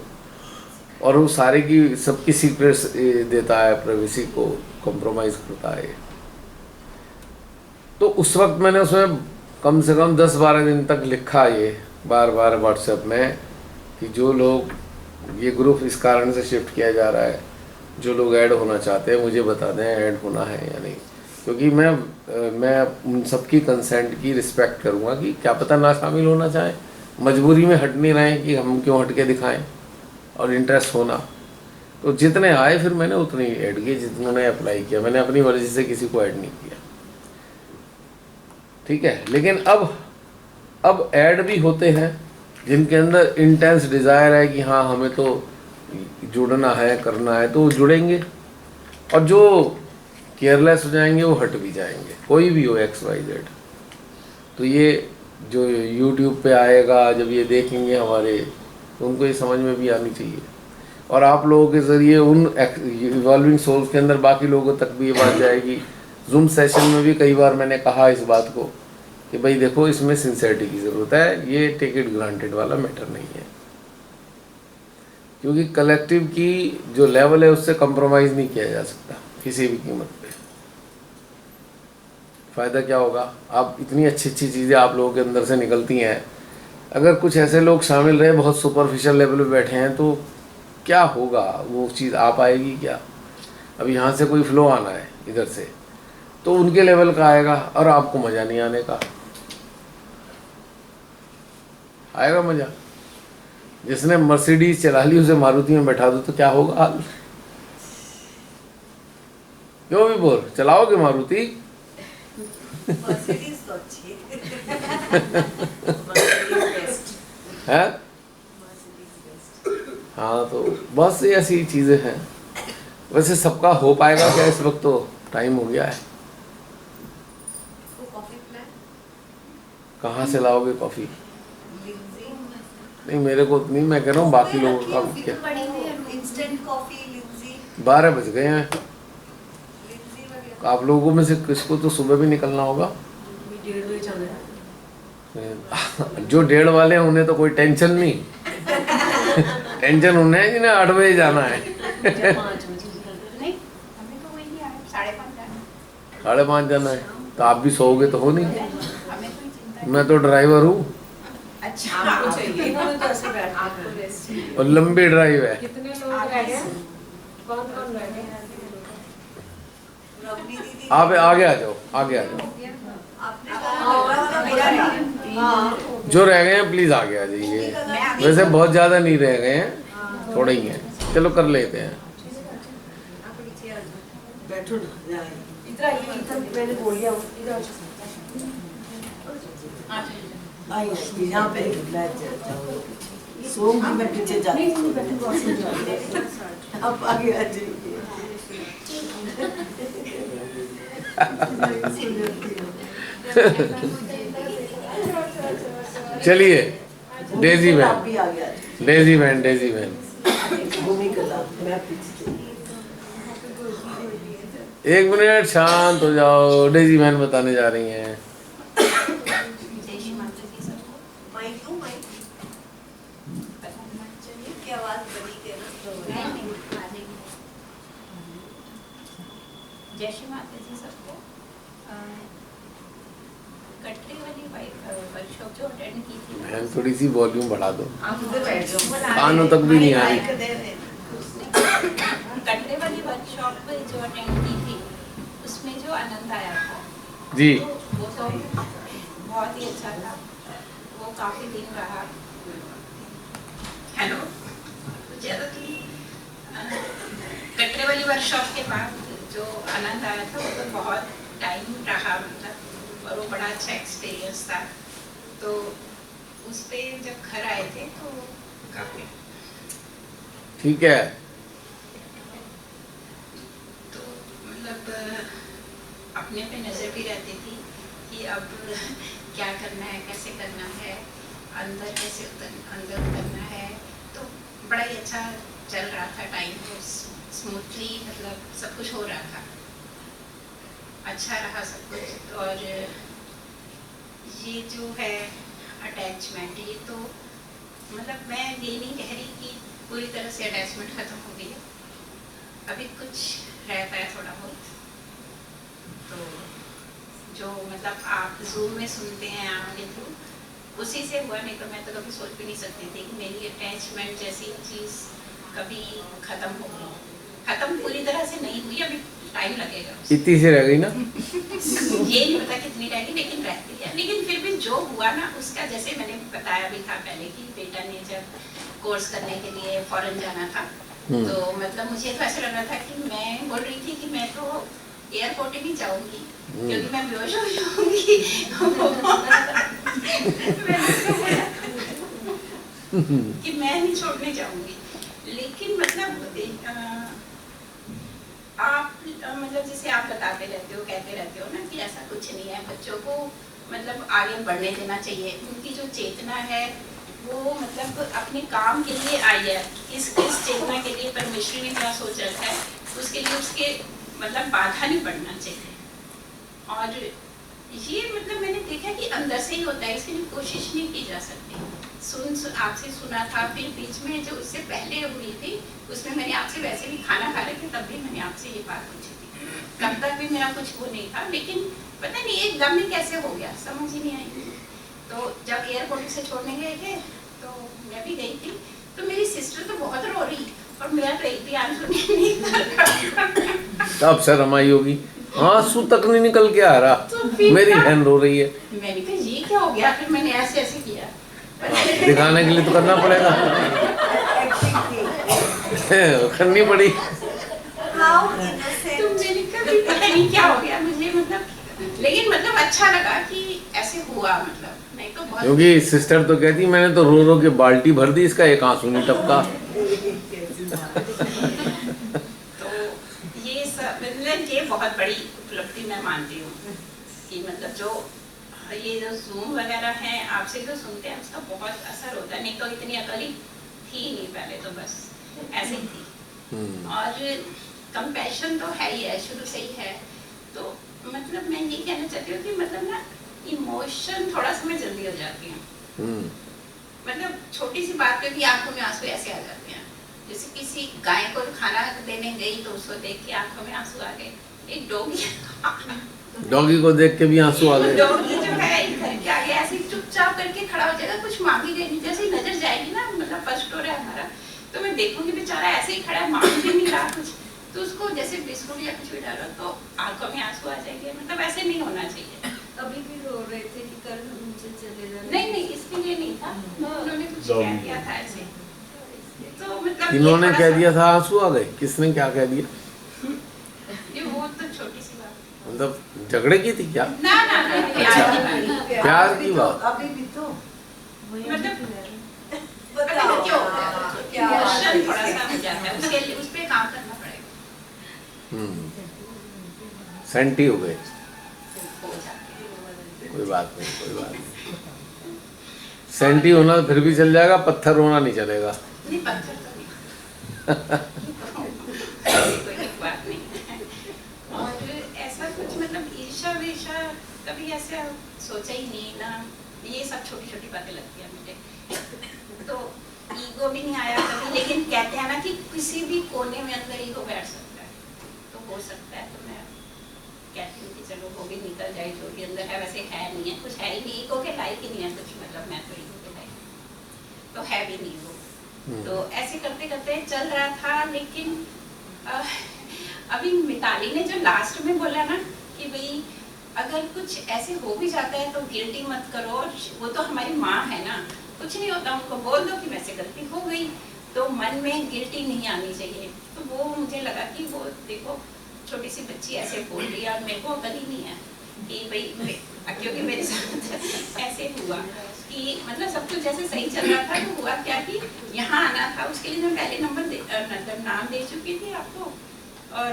और वो सारे की सबकी सीक्रेट्स देता है, प्राइवेसी को कॉम्प्रोमाइज़ करता है। तो उस वक्त मैंने उसमें कम से कम 10-12 दिन तक लिखा ये बार बार व्हाट्सएप में कि जो लोग, ये ग्रुप इस कारण से शिफ्ट किया जा रहा है, जो लोग ऐड होना चाहते हैं मुझे बता दें ऐड होना है या नहीं। क्योंकि मैं उन सबकी कंसेंट की रिस्पेक्ट करूँगा कि क्या पता ना शामिल होना चाहें, मजबूरी में हट नहीं रहे कि हम क्यों हट के दिखाएं, और इंटरेस्ट होना। तो जितने आए फिर मैंने उतने ही ऐड किए जितने अप्लाई किया, मैंने अपनी मर्जी से किसी को ऐड नहीं किया। ठीक है, लेकिन अब ऐड भी होते हैं जिनके अंदर इंटेंस डिज़ायर है कि हाँ हमें तो जुड़ना है, करना है, तो वो जुड़ेंगे, और जो केयरलेस हो जाएंगे वो हट भी जाएंगे, कोई भी हो XYZ। तो ये जो YouTube पे आएगा, जब ये देखेंगे हमारे, तो उनको ये समझ में भी आनी चाहिए, और आप लोगों के ज़रिए उन इवॉल्विंग सोल्स के अंदर बाकी लोगों तक भी ये बात जाएगी। जूम सेशन में भी कई बार मैंने कहा इस बात को कि भाई देखो इसमें सिंसेरिटी की ज़रूरत है, ये टेक इट ग्रांटेड वाला मैटर नहीं है, क्योंकि कलेक्टिव की जो लेवल है उससे कंप्रोमाइज़ नहीं किया जा सकता किसी भी कीमत पे। फ़ायदा क्या होगा? आप इतनी अच्छी अच्छी चीज़ें आप लोगों के अंदर से निकलती हैं, अगर कुछ ऐसे लोग शामिल रहे बहुत सुपरफिशियल लेवल पे बैठे हैं, तो क्या होगा? वो चीज़ आ पाएगी क्या? अब यहाँ से कोई फ्लो आना है इधर से, तो उनके लेवल का आएगा और आपको मज़ा नहीं आने का। आएगा मज़ा? जिसने मर्सिडीज चला ली उसे मारुति में बैठा दो तो क्या होगा हाल? क्यों भी बोल, चलाओगे मारुति? मर्सिडीज तो अच्छी है। हाँ, तो बस ये ऐसी चीज़ें हैं। वैसे सबका हो पाएगा क्या? इस वक्त तो टाइम हो गया है। कहाँ से लाओगे कॉफ़ी? नहीं मेरे को नहीं, मैं कह रहा हूँ बाकी लोगों का क्या। इंस्टेंट कॉफी, लिंजी 12 बज गए हैं। आप लोगों में से किसको तो सुबह भी निकलना होगा। 1:30 बजे जाना है। जो 1:30 वाले हैं उन्हें तो कोई टेंशन नहीं। टेंशन उन्हें है जिन्हें 8 बजे जाना है। 5 बजे नहीं, हमें तो वही नहीं आया, 5:30 जाना। 5:30 जाना है, तो आप भी सोओगे तो हो नहीं। हमें कोई चिंता मैं तो ड्राइवर हूँ अच्छा आपको चाहिए ना, तो ऐसे बैठ आपको रेस्ट चाहिए। और लंबी ड्राइव है। कितने लोग रह गए? कौन कौन रह गए? रवनी दीदी आप आगे आ जाओ, आगे आ जाओ। आपने कहा मेरा नहीं। हाँ, जो रह गए हैं प्लीज़ आगे आ जाइए। वैसे बहुत ज़्यादा नहीं रह गए हैं, थोड़े ही हैं, चलो कर लेते हैं। बैठो ना, जाए। इधर मैंने बोल लिया, इधर आइए, यहाँ पे बैठ जाओ। सोऊंगी मैं पीछे जाती हूँ। अब आगे आ जाइए। चलिए डेजी आप बहन, भी आगे आ जाइए। डेजी बहन, डेजी बहन, भूमि कला, मैं पीछे। 1 मिनट शांत हो जाओ। डेजी बहन बताने जा रही हैं। जय श्री माता जी सबको। माइक दूँ, माइक की आवाज़ बड़ी नहीं, आ जाएगी। जय श्री माता जी सबको। कटरे वाली वर्कशॉप जो अटेंड की थी, बहन थोड़ी सी वॉल्यूम बढ़ा दो, आप उधर बैठ जाओ। कानों तक भी नहीं आ रही। माइक दे दे। कटरे वाली वर्कशॉप जो अटेंड की थी, उसमें जो आनंद आया था जी, तो वो तो बहुत ही अच्छा था। वो काफ़ी दिन रहा। हेलो, कटरे वाली वर्कशॉप के बाद जो आनंद आया था वो तो बहुत टाइम रहा, मतलब, और वो बड़ा अच्छा एक्सपीरियंस था। तो उस पे जब घर आए थे तो काफ़ी ठीक है। तो मतलब अपने पे नज़र भी रहती थी कि अब क्या करना है, कैसे करना है, अंदर कैसे अंदर उतरना है। तो बड़ा ही अच्छा चल रहा था टाइम, तो स्मूथली मतलब सब कुछ हो रहा था, अच्छा रहा सब कुछ। और ये जो है अटैचमेंट, ये तो मतलब मैं ये नहीं कह रही कि पूरी तरह से अटैचमेंट ख़त्म हो गई है, अभी कुछ रहता है थोड़ा बहुत। तो जो मतलब आप जूम में सुनते हैं आगे थ्रू, उसी से हुआ, नहीं तो मैं तो कभी सोच भी नहीं सकती थी कि मेरी अटैचमेंट जैसी चीज़ कभी ख़त्म होगी। ख़त्म पूरी तरह से नहीं हुई, अभी टाइम लगेगा। इतनी सी रह गई ना। ये नहीं पता कितनी रहेगी, लेकिन रहती है। लेकिन फिर भी जो हुआ ना उसका, जैसे मैंने बताया भी था पहले कि बेटा ने जब कोर्स करने के लिए फॉरेन जाना था, तो मतलब मुझे तो ऐसा लग रहा था कि मैं बोल रही थी कि मैं तो एयरपोर्ट ही नहीं जाऊंगी क्योंकि मैं बेहोश हो जाऊंगी। कि मैं नहीं छोड़ने जाऊंगी। लेकिन मतलब आप मतलब जैसे आप बताते रहते हो, कहते रहते हो ना कि ऐसा कुछ नहीं है, बच्चों को मतलब आगे बढ़ने देना चाहिए। उनकी जो चेतना है वो मतलब अपने काम के लिए आई है। इस चेतना के लिए परमेश्वरी ने क्या सोच रखा है, उसके लिए उसके मतलब बाधा नहीं पड़ना चाहिए। और ये मतलब मैंने देखा कि अंदर से ही होता है, इसके लिए कोशिश नहीं की जा सकती। आपसे सुना था, फिर बीच में जो उससे पहले हुई थी उसमें मैंने आपसे वैसे भी खाना खा रहे थे, तब भी मैंने आपसे ये बात पूछी थी। तब तक भी मेरा कुछ वो नहीं था, लेकिन पता नहीं एकदम ही कैसे हो गया, समझ ही नहीं आई। तो जब एयरपोर्ट से छोड़ने गए थे तो मैं भी गई थी, तो मेरी सिस्टर तो बहुत रो रही और मेरा तो एक भी आंसू नहीं निकल। अब शर्म आई होगी, आंसू तक नहीं निकल के आ रहा, तो फिर मेरी क्या? बहन रो रही है। मैंने कहा ये क्या हो गया, फिर मैंने ऐसे ऐसे किया। दिखाने के लिए तो करना पड़ेगा। करनी पड़ी। तो मैंने कहा पता नहीं क्या हो गया मुझे, मतलब लेकिन मतलब अच्छा लगा कि ऐसे हुआ, मतलब नहीं तो बहुत। क्योंकि सिस्टर तो कहती मैंने तो रो रो के बाल्टी भर दी, इसका एक आंसू नहीं टपका। तो ये सब मतलब ये बहुत बड़ी उपलब्धि मैं मानती हूँ कि मतलब जो ये जो जूम वगैरह है आपसे जो सुनते हैं उसका बहुत असर होता है। नहीं तो इतनी अकल ही थी नहीं पहले, तो बस ऐसे ही थी। और कंपैशन तो है ही है, शुरू से ही है। तो मतलब मैं ये कहना चाहती हूँ कि मतलब ना इमोशन थोड़ा सा मैं जल्दी हो जाती हूँ। मतलब छोटी सी बात पे भी आंखों में आंसू ऐसे आ जाते हैं। जैसे किसी गाय को खाना देने गई तो उसको देख के आंखों में आंसू आ गए। एक डॉगी को देख के भी आंसू आ गए। डॉगी जो है घर के आगे ऐसे चुपचाप करके खड़ा हो जाएगा, कुछ मांगी गई नहीं, जैसे ही नजर जाएगी ना, मतलब फर्स्ट फ्लोर है हमारा, तो मैं देखूंगी बेचारा ऐसे ही खड़ा है, मांग भी नहीं रहा कुछ, तो उसको जैसे बिस्कुट या कुछ भी डालो तो आंखों में आंसू आ जाएंगे। मतलब ऐसे नहीं होना चाहिए। अभी भी रो रहे थे कि कल मुझे चले जाना। नहीं नहीं, इसके लिए नहीं था, उन्होंने कुछ कह दिया था ऐसे। तो मतलब इन्होंने कह दिया था आंसू आ गए, किसने क्या कह दिया? ये वो तो छोटी सी बात, मतलब झगड़े की थी क्या? ना ना ना, प्यार की बात। प्यार की बात। अभी भी तो मतलब बताओ क्यों इमोशन थोड़ा सा हो जाता है, उसके लिए उस पे काम करना पड़ेगा। सेंटी हो गए। हो जाते हैं। कोई बात नहीं, कोई बात नहीं। सेंटी होना तो फिर भी चल जाएगा, पत्थर होना नहीं चलेगा। नहीं, पत्थर तो नहीं। कोई बात नहीं है। और ऐसा कुछ मतलब ईर्ष्या वीर्ष्या कभी ऐसा सोचा ही नहीं ना। ये सब छोटी छोटी बातें लगती हैं मुझे। तो ईगो भी नहीं आया कभी, लेकिन कहते हैं ना कि किसी भी कोने में अंदर ईगो बैठ सकता है, तो हो सकता है। तो मैं कहती हूँ कि चलो वो भी निकल जाए, जो भी अंदर है। वैसे है नहीं है, कुछ है ही नहीं, ईगो के लायक ही नहीं है कुछ, मतलब मैं तो ईगो के लायक तो है भी नहीं वो। तो ऐसे करते करते चल रहा था। लेकिन अभी मिताली ने जो लास्ट में बोला ना कि भाई अगर कुछ ऐसे हो भी जाता है तो गिल्टी मत करो, वो तो हमारी माँ है ना, कुछ नहीं होता, उनको बोल दो कि वैसे गलती हो गई, तो मन में गिल्टी नहीं आनी चाहिए। तो वो मुझे लगा कि वो देखो छोटी सी बच्ची ऐसे बोल रही है और मेरे को अकल ही नहीं है कि भाई, क्योंकि मेरे साथ ऐसे हुआ कि मतलब सब कुछ जैसे सही चल रहा था, तो हुआ क्या कि यहाँ आना था, उसके लिए मैं पहले मतलब नाम दे चुकी थी आपको। और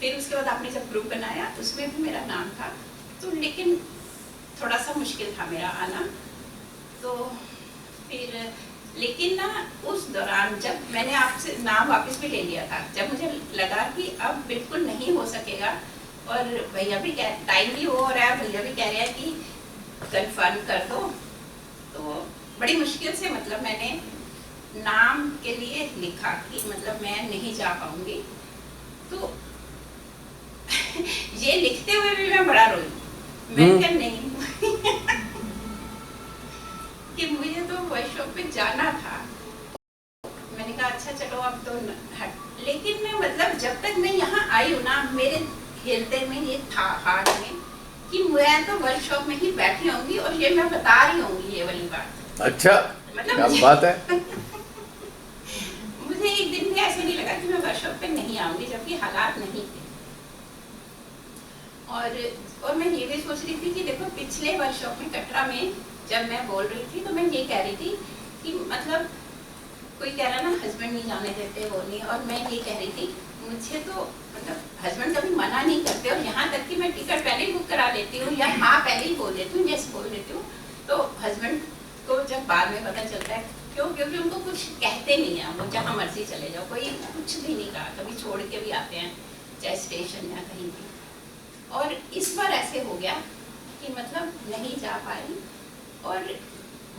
फिर उसके बाद आपने जब ग्रुप बनाया उसमें भी मेरा नाम था, तो लेकिन थोड़ा सा मुश्किल था मेरा आना। तो फिर लेकिन ना उस दौरान जब मैंने आपसे नाम वापस भी ले लिया था, जब मुझे लगा कि अब बिल्कुल नहीं हो सकेगा, और भैया भी टाइम भी हो रहा है, भैया भी कह रहे हैं कि कन्फर्म कर दो, तो बड़ी मुश्किल से मतलब मैंने नाम के लिए लिखा कि मतलब मैं नहीं जा पाऊंगी। तो ये लिखते हुए भी मैं बड़ा रोई। मैंने कहा नहीं कि मुझे तो वर्कशॉप पे जाना था। मैंने कहा अच्छा चलो अब तो हट। लेकिन मैं मतलब जब तक मैं यहाँ आई हूँ ना, मेरे हृदय में ये था, हार्ट में, कि मैं तो वर्कशॉप में ही बैठी होंगी और ये मैं बता रही होंगी ये वाली बात। अच्छा, मतलब क्या बात है। मुझे एक दिन भी ऐसे आऊंगी, जबकि हालात नहीं थे। और मैं ये भी सोच रही थी कि देखो पिछले वर्कशॉप में कटरा में जब मैं बोल रही थी तो मैं ये कह रही थी कि मतलब कोई कह रहा ना हस्बैंड नहीं जाने देते वो नहीं, और मैं ये कह रही थी मुझे तो मतलब हस्बैंड कभी मना नहीं करते, और यहाँ तक कि मैं टिकट पहले ही बुक करा देती हूँ या हाँ पहले ही बोल देती हूँ, यस बोल देती हूँ। तो हस्बैंड को जब बाद में पता चलता है, क्यों? क्योंकि उनको कुछ कहते नहीं है, वो जहाँ मर्जी चले जाओ, कोई कुछ भी नहीं कहा, कभी छोड़ के भी आते हैं चाहे स्टेशन या कहीं भी। और इस बार ऐसे हो गया कि मतलब नहीं जा पाई, और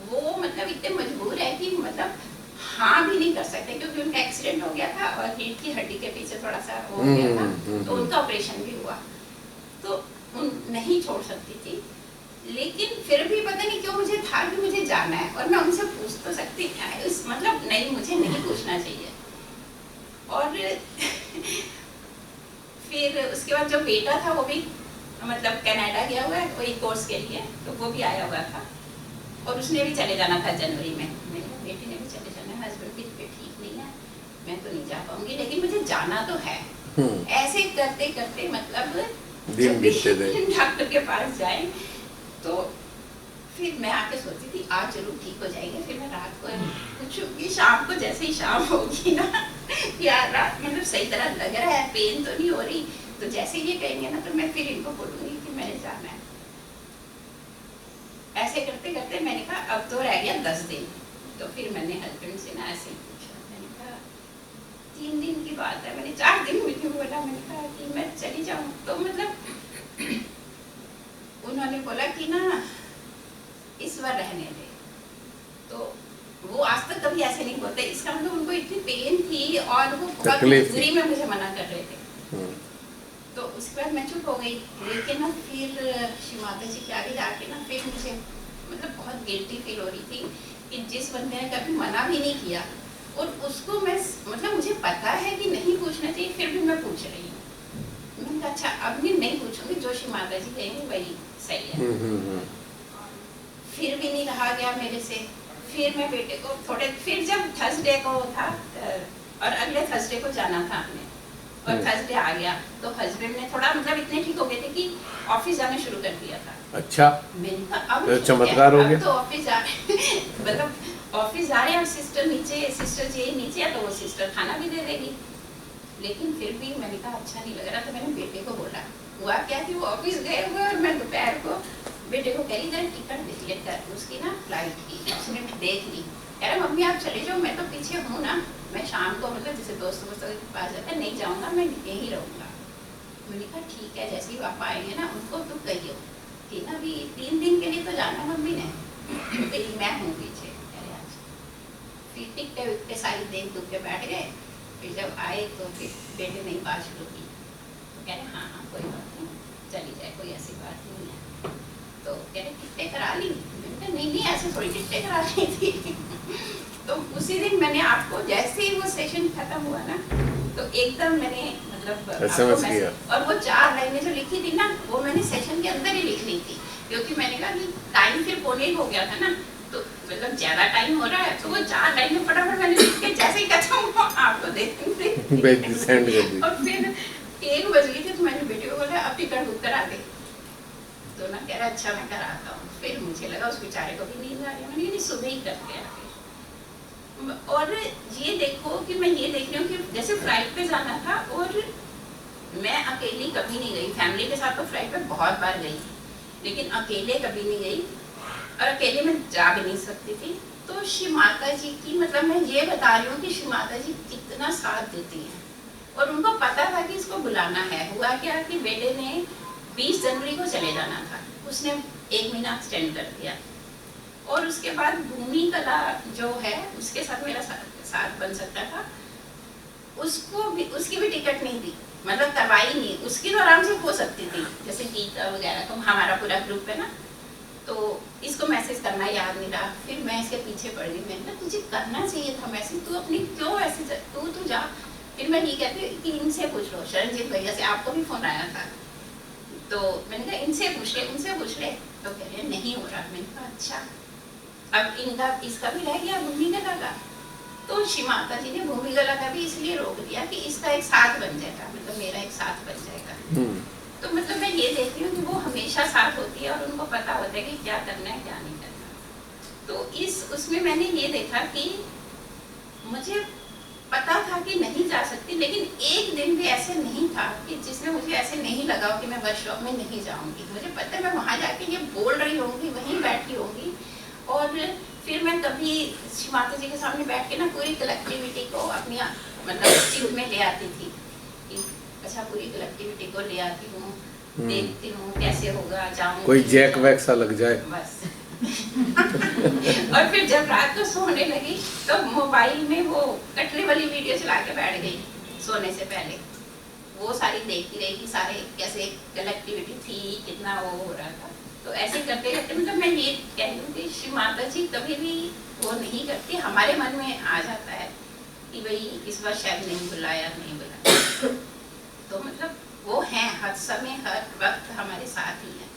वो मतलब इतने मजबूर है कि मतलब हाँ भी नहीं कर सकते, क्योंकि उनका एक्सीडेंट हो गया था और रीढ़ की हड्डी के पीछे थोड़ा सा हो गया था, तो उनका ऑपरेशन भी हुआ, तो नहीं छोड़ सकती थी। लेकिन फिर भी पता नहीं क्यों मुझे था कि मुझे जाना है, और मैं उनसे पूछ तो सकती उस मतलब नहीं, मुझे नहीं पूछना चाहिए। और फिर उसके बाद जो बेटा था वो भी मतलब कनाडा गया हुआ है कोई कोर्स के लिए, तो वो भी आया हुआ था, और उसने भी चले जाना था जनवरी में। मेरे बेटे ने भी चले जाना है, हस्बैंड की तबीयत ठीक नहीं है, मैं तो नहीं जा पाऊंगी, लेकिन मुझे जाना तो है। ऐसे करते करते मतलब दिन बीतते गए, डॉक्टर के पास जाए, तो फिर मैं आके सोचती थी आज जरूर ठीक हो जाएंगे। फिर मैं रात को पूछूंगी, शाम को जैसे ही शाम होगी ना, यार रात मतलब सही तरह लग रहा है, पेन तो नहीं हो रही, तो जैसे ये कहेंगे ना तो मैं फिर इनको बोलूंगी कि मैंने जाना है। ऐसे करते करते मैंने कहा अब तो रह गया 10 दिन, तो फिर मैंने हस्बैंड से ना ऐसे ही पूछा, मैंने कहा 3 दिन की बात है, मैंने 4 दिन हुई थी, बोला मैंने कहा कि मैं चली जाऊँ, तो मतलब उन्होंने बोला कि ना इस बार रहने दे। तो वो आज तक कभी ऐसे नहीं बोलते, इसका मतलब उनको इतनी पेन थी और वो बहुत मजबूरी में मुझे मना कर रहे थे। तो उसके बाद मैं चुप हो गई, लेकिन ना फिर श्री माता जी के आगे जाके ना फिर मुझे मतलब बहुत गिल्टी फील हो रही थी कि जिस बंदे ने कभी मना भी नहीं किया, और उसको मैं मतलब मुझे पता है कि नहीं पूछना चाहिए, फिर भी मैं पूछ रही हूँ। मैंने कहा अच्छा अब नहीं पूछूंगी, जो श्री माता जी कहेंगे वही सही है। फिर भी नहीं रहा गया मेरे से। फिर मैं बेटे को फिर जब थर्सडे को था और अगले थर्सडे को जाना था हमने, और थर्सडे आ गया, तो हस्बैंड ने थोड़ा मतलब इतने ठीक हो गए थे कि ऑफिस जाना शुरू कर दिया था। अच्छा, मैंने कहा अब चमत्कार हो गया, तो ऑफिस जा मतलब ऑफिस जा रहे हैं, सिस्टर जी नीचे है, तो वो सिस्टर खाना भी दे देगी। लेकिन फिर भी मैंने कहा अच्छा नहीं लग रहा, तो मैंने बेटे को बोला, हुआ क्या कि वो ऑफिस गए हुए और मैं दोपहर को बेटे को कह रही जरा टिकट देख ले कर, उसकी ना फ्लाइट की, उसने देख ली, कह रहा मम्मी आप चले जाओ, मैं तो पीछे हूँ ना, मैं शाम को मतलब जैसे दोस्तों के पास जाता है नहीं जाऊँगा, मैं यहीं रहूँगा। मैंने कहा ठीक है, जैसे ही पापा आएंगे ना उनको तो कहियो कि ना अभी 3 दिन के लिए तो जाना मम्मी ने, मेरी मैं हूँ पीछे। कह रहे आज फिर टिकटे विकटे सारी देख दुख के बैठ गए। फिर जब आए तो फिर बेटे ने बात शुरू की, तो कह रहे हाँ हाँ कोई बात नहीं, चली जाए, कोई ऐसी बात नहीं है। तो कह रहे टिकटें करा ली? मैंने कहा नहीं ऐसे थोड़ी टिकटें करा ली थी। तो उसी दिन मैंने आपको जैसे ही वो सेशन खत्म हुआ ना, तो एकदम मैंने मतलब समझ गया, और वो 4 लाइनें जो लिखी थी ना वो मैंने सेशन के अंदर ही लिख ली थी, क्योंकि मैंने कहा कि टाइम फिर पौने हो गया था ना, तो मतलब ज्यादा टाइम हो रहा है, तो वो 4 लाइनें फटाफट मैंने लिख के जैसे ही खत्म हुआ आपको देखते सेंड कर दी। और फिर 1 बज गई थी, तो मैंने बेटे को बोला अब टिकट बुक करा दे, तो ना कह रहा अच्छा मैं कराता हूँ। फिर मुझे लगा उस बेचारे को भी नींद आ रही है, मैंने सुबह ही करते हैं। और ये देखो कि मैं ये देख रही हूँ कि जैसे फ्लाइट पे जाना था, और मैं अकेली कभी नहीं गई, फैमिली के साथ तो फ्लाइट पे बहुत बार गई, लेकिन अकेले कभी नहीं गई, और अकेले मैं जा भी नहीं सकती थी। तो श्री माता जी की मतलब मैं ये बता रही हूँ कि श्री माता जी कितना साथ देती हैं, और उनको पता था कि इसको बुलाना है। हुआ क्या कि बेटे ने 20 जनवरी को चले जाना था, उसने 1 महीना एक्सटेंड कर दिया, और उसके बाद भूमि कला जो है उसके साथ मेरा साथ बन सकता था, उसको भी उसकी भी टिकट नहीं दी, मतलब करवाई नहीं, उसकी तो आराम से हो सकती थी, जैसे गीता वगैरह तो हमारा पूरा ग्रुप है ना, तो इसको मैसेज करना याद नहीं रहा। फिर मैं इसके पीछे पड़ गई, मैंने कहा तुझे करना चाहिए था मैसेज, तू अपनी क्यों ऐसे तू जा। फिर मैं ये कहती कि इनसे पूछ लो, शरणजीत भैया से, आपको भी फोन आया था, तो मैंने कहा इनसे पूछ ले, उनसे पूछ ले, तो कह रहे नहीं हो रहा। मैंने कहा अच्छा, अब इनका इसका भी रह गया मम्मी का लगा, तो श्री माता जी ने भूमि गला का भी इसलिए रोक दिया कि इसका एक साथ बन जाएगा, मतलब मेरा एक साथ बन जाएगा। तो मतलब मैं ये देखती हूँ कि वो हमेशा साथ होती है और उनको पता होता है कि क्या करना है क्या नहीं करना। तो उसमें मैंने ये देखा कि मुझे पता था कि नहीं जा सकती, लेकिन एक दिन भी ऐसे नहीं था कि जिसमें मुझे ऐसे नहीं लगा कि मैं वर्कशॉप में नहीं जाऊंगी। मुझे पता है मैं वहाँ जाके ये बोल रही होंगी, वहीं बैठी होंगी, और फिर मैं कभी श्री माता जी के सामने बैठ के ना पूरी कलेक्टिविटी को अपनी मतलब चित में ले आती थी कि अच्छा पूरी कलेक्टिविटी को ले आती हूँ, देखती हूँ कैसे होगा, जाऊँ कोई जैक वैक सा लग जाए बस। और फिर जब रात को सोने लगी तो मोबाइल में वो कटरे वाली वीडियो चला के बैठ गई सोने से पहले, वो सारी देखती रही कि सारे कैसे कलेक्टिविटी थी, कितना वो हो रहा था। तो ऐसे करते करते मतलब मैं ये कहती हूँ कि श्री माता जी कभी भी वो नहीं करती, हमारे मन में आ जाता है कि भाई इस बार शायद नहीं बुलाया, नहीं बुलाया। तो मतलब वो हैं हर समय हर वक्त हमारे साथ ही हैं,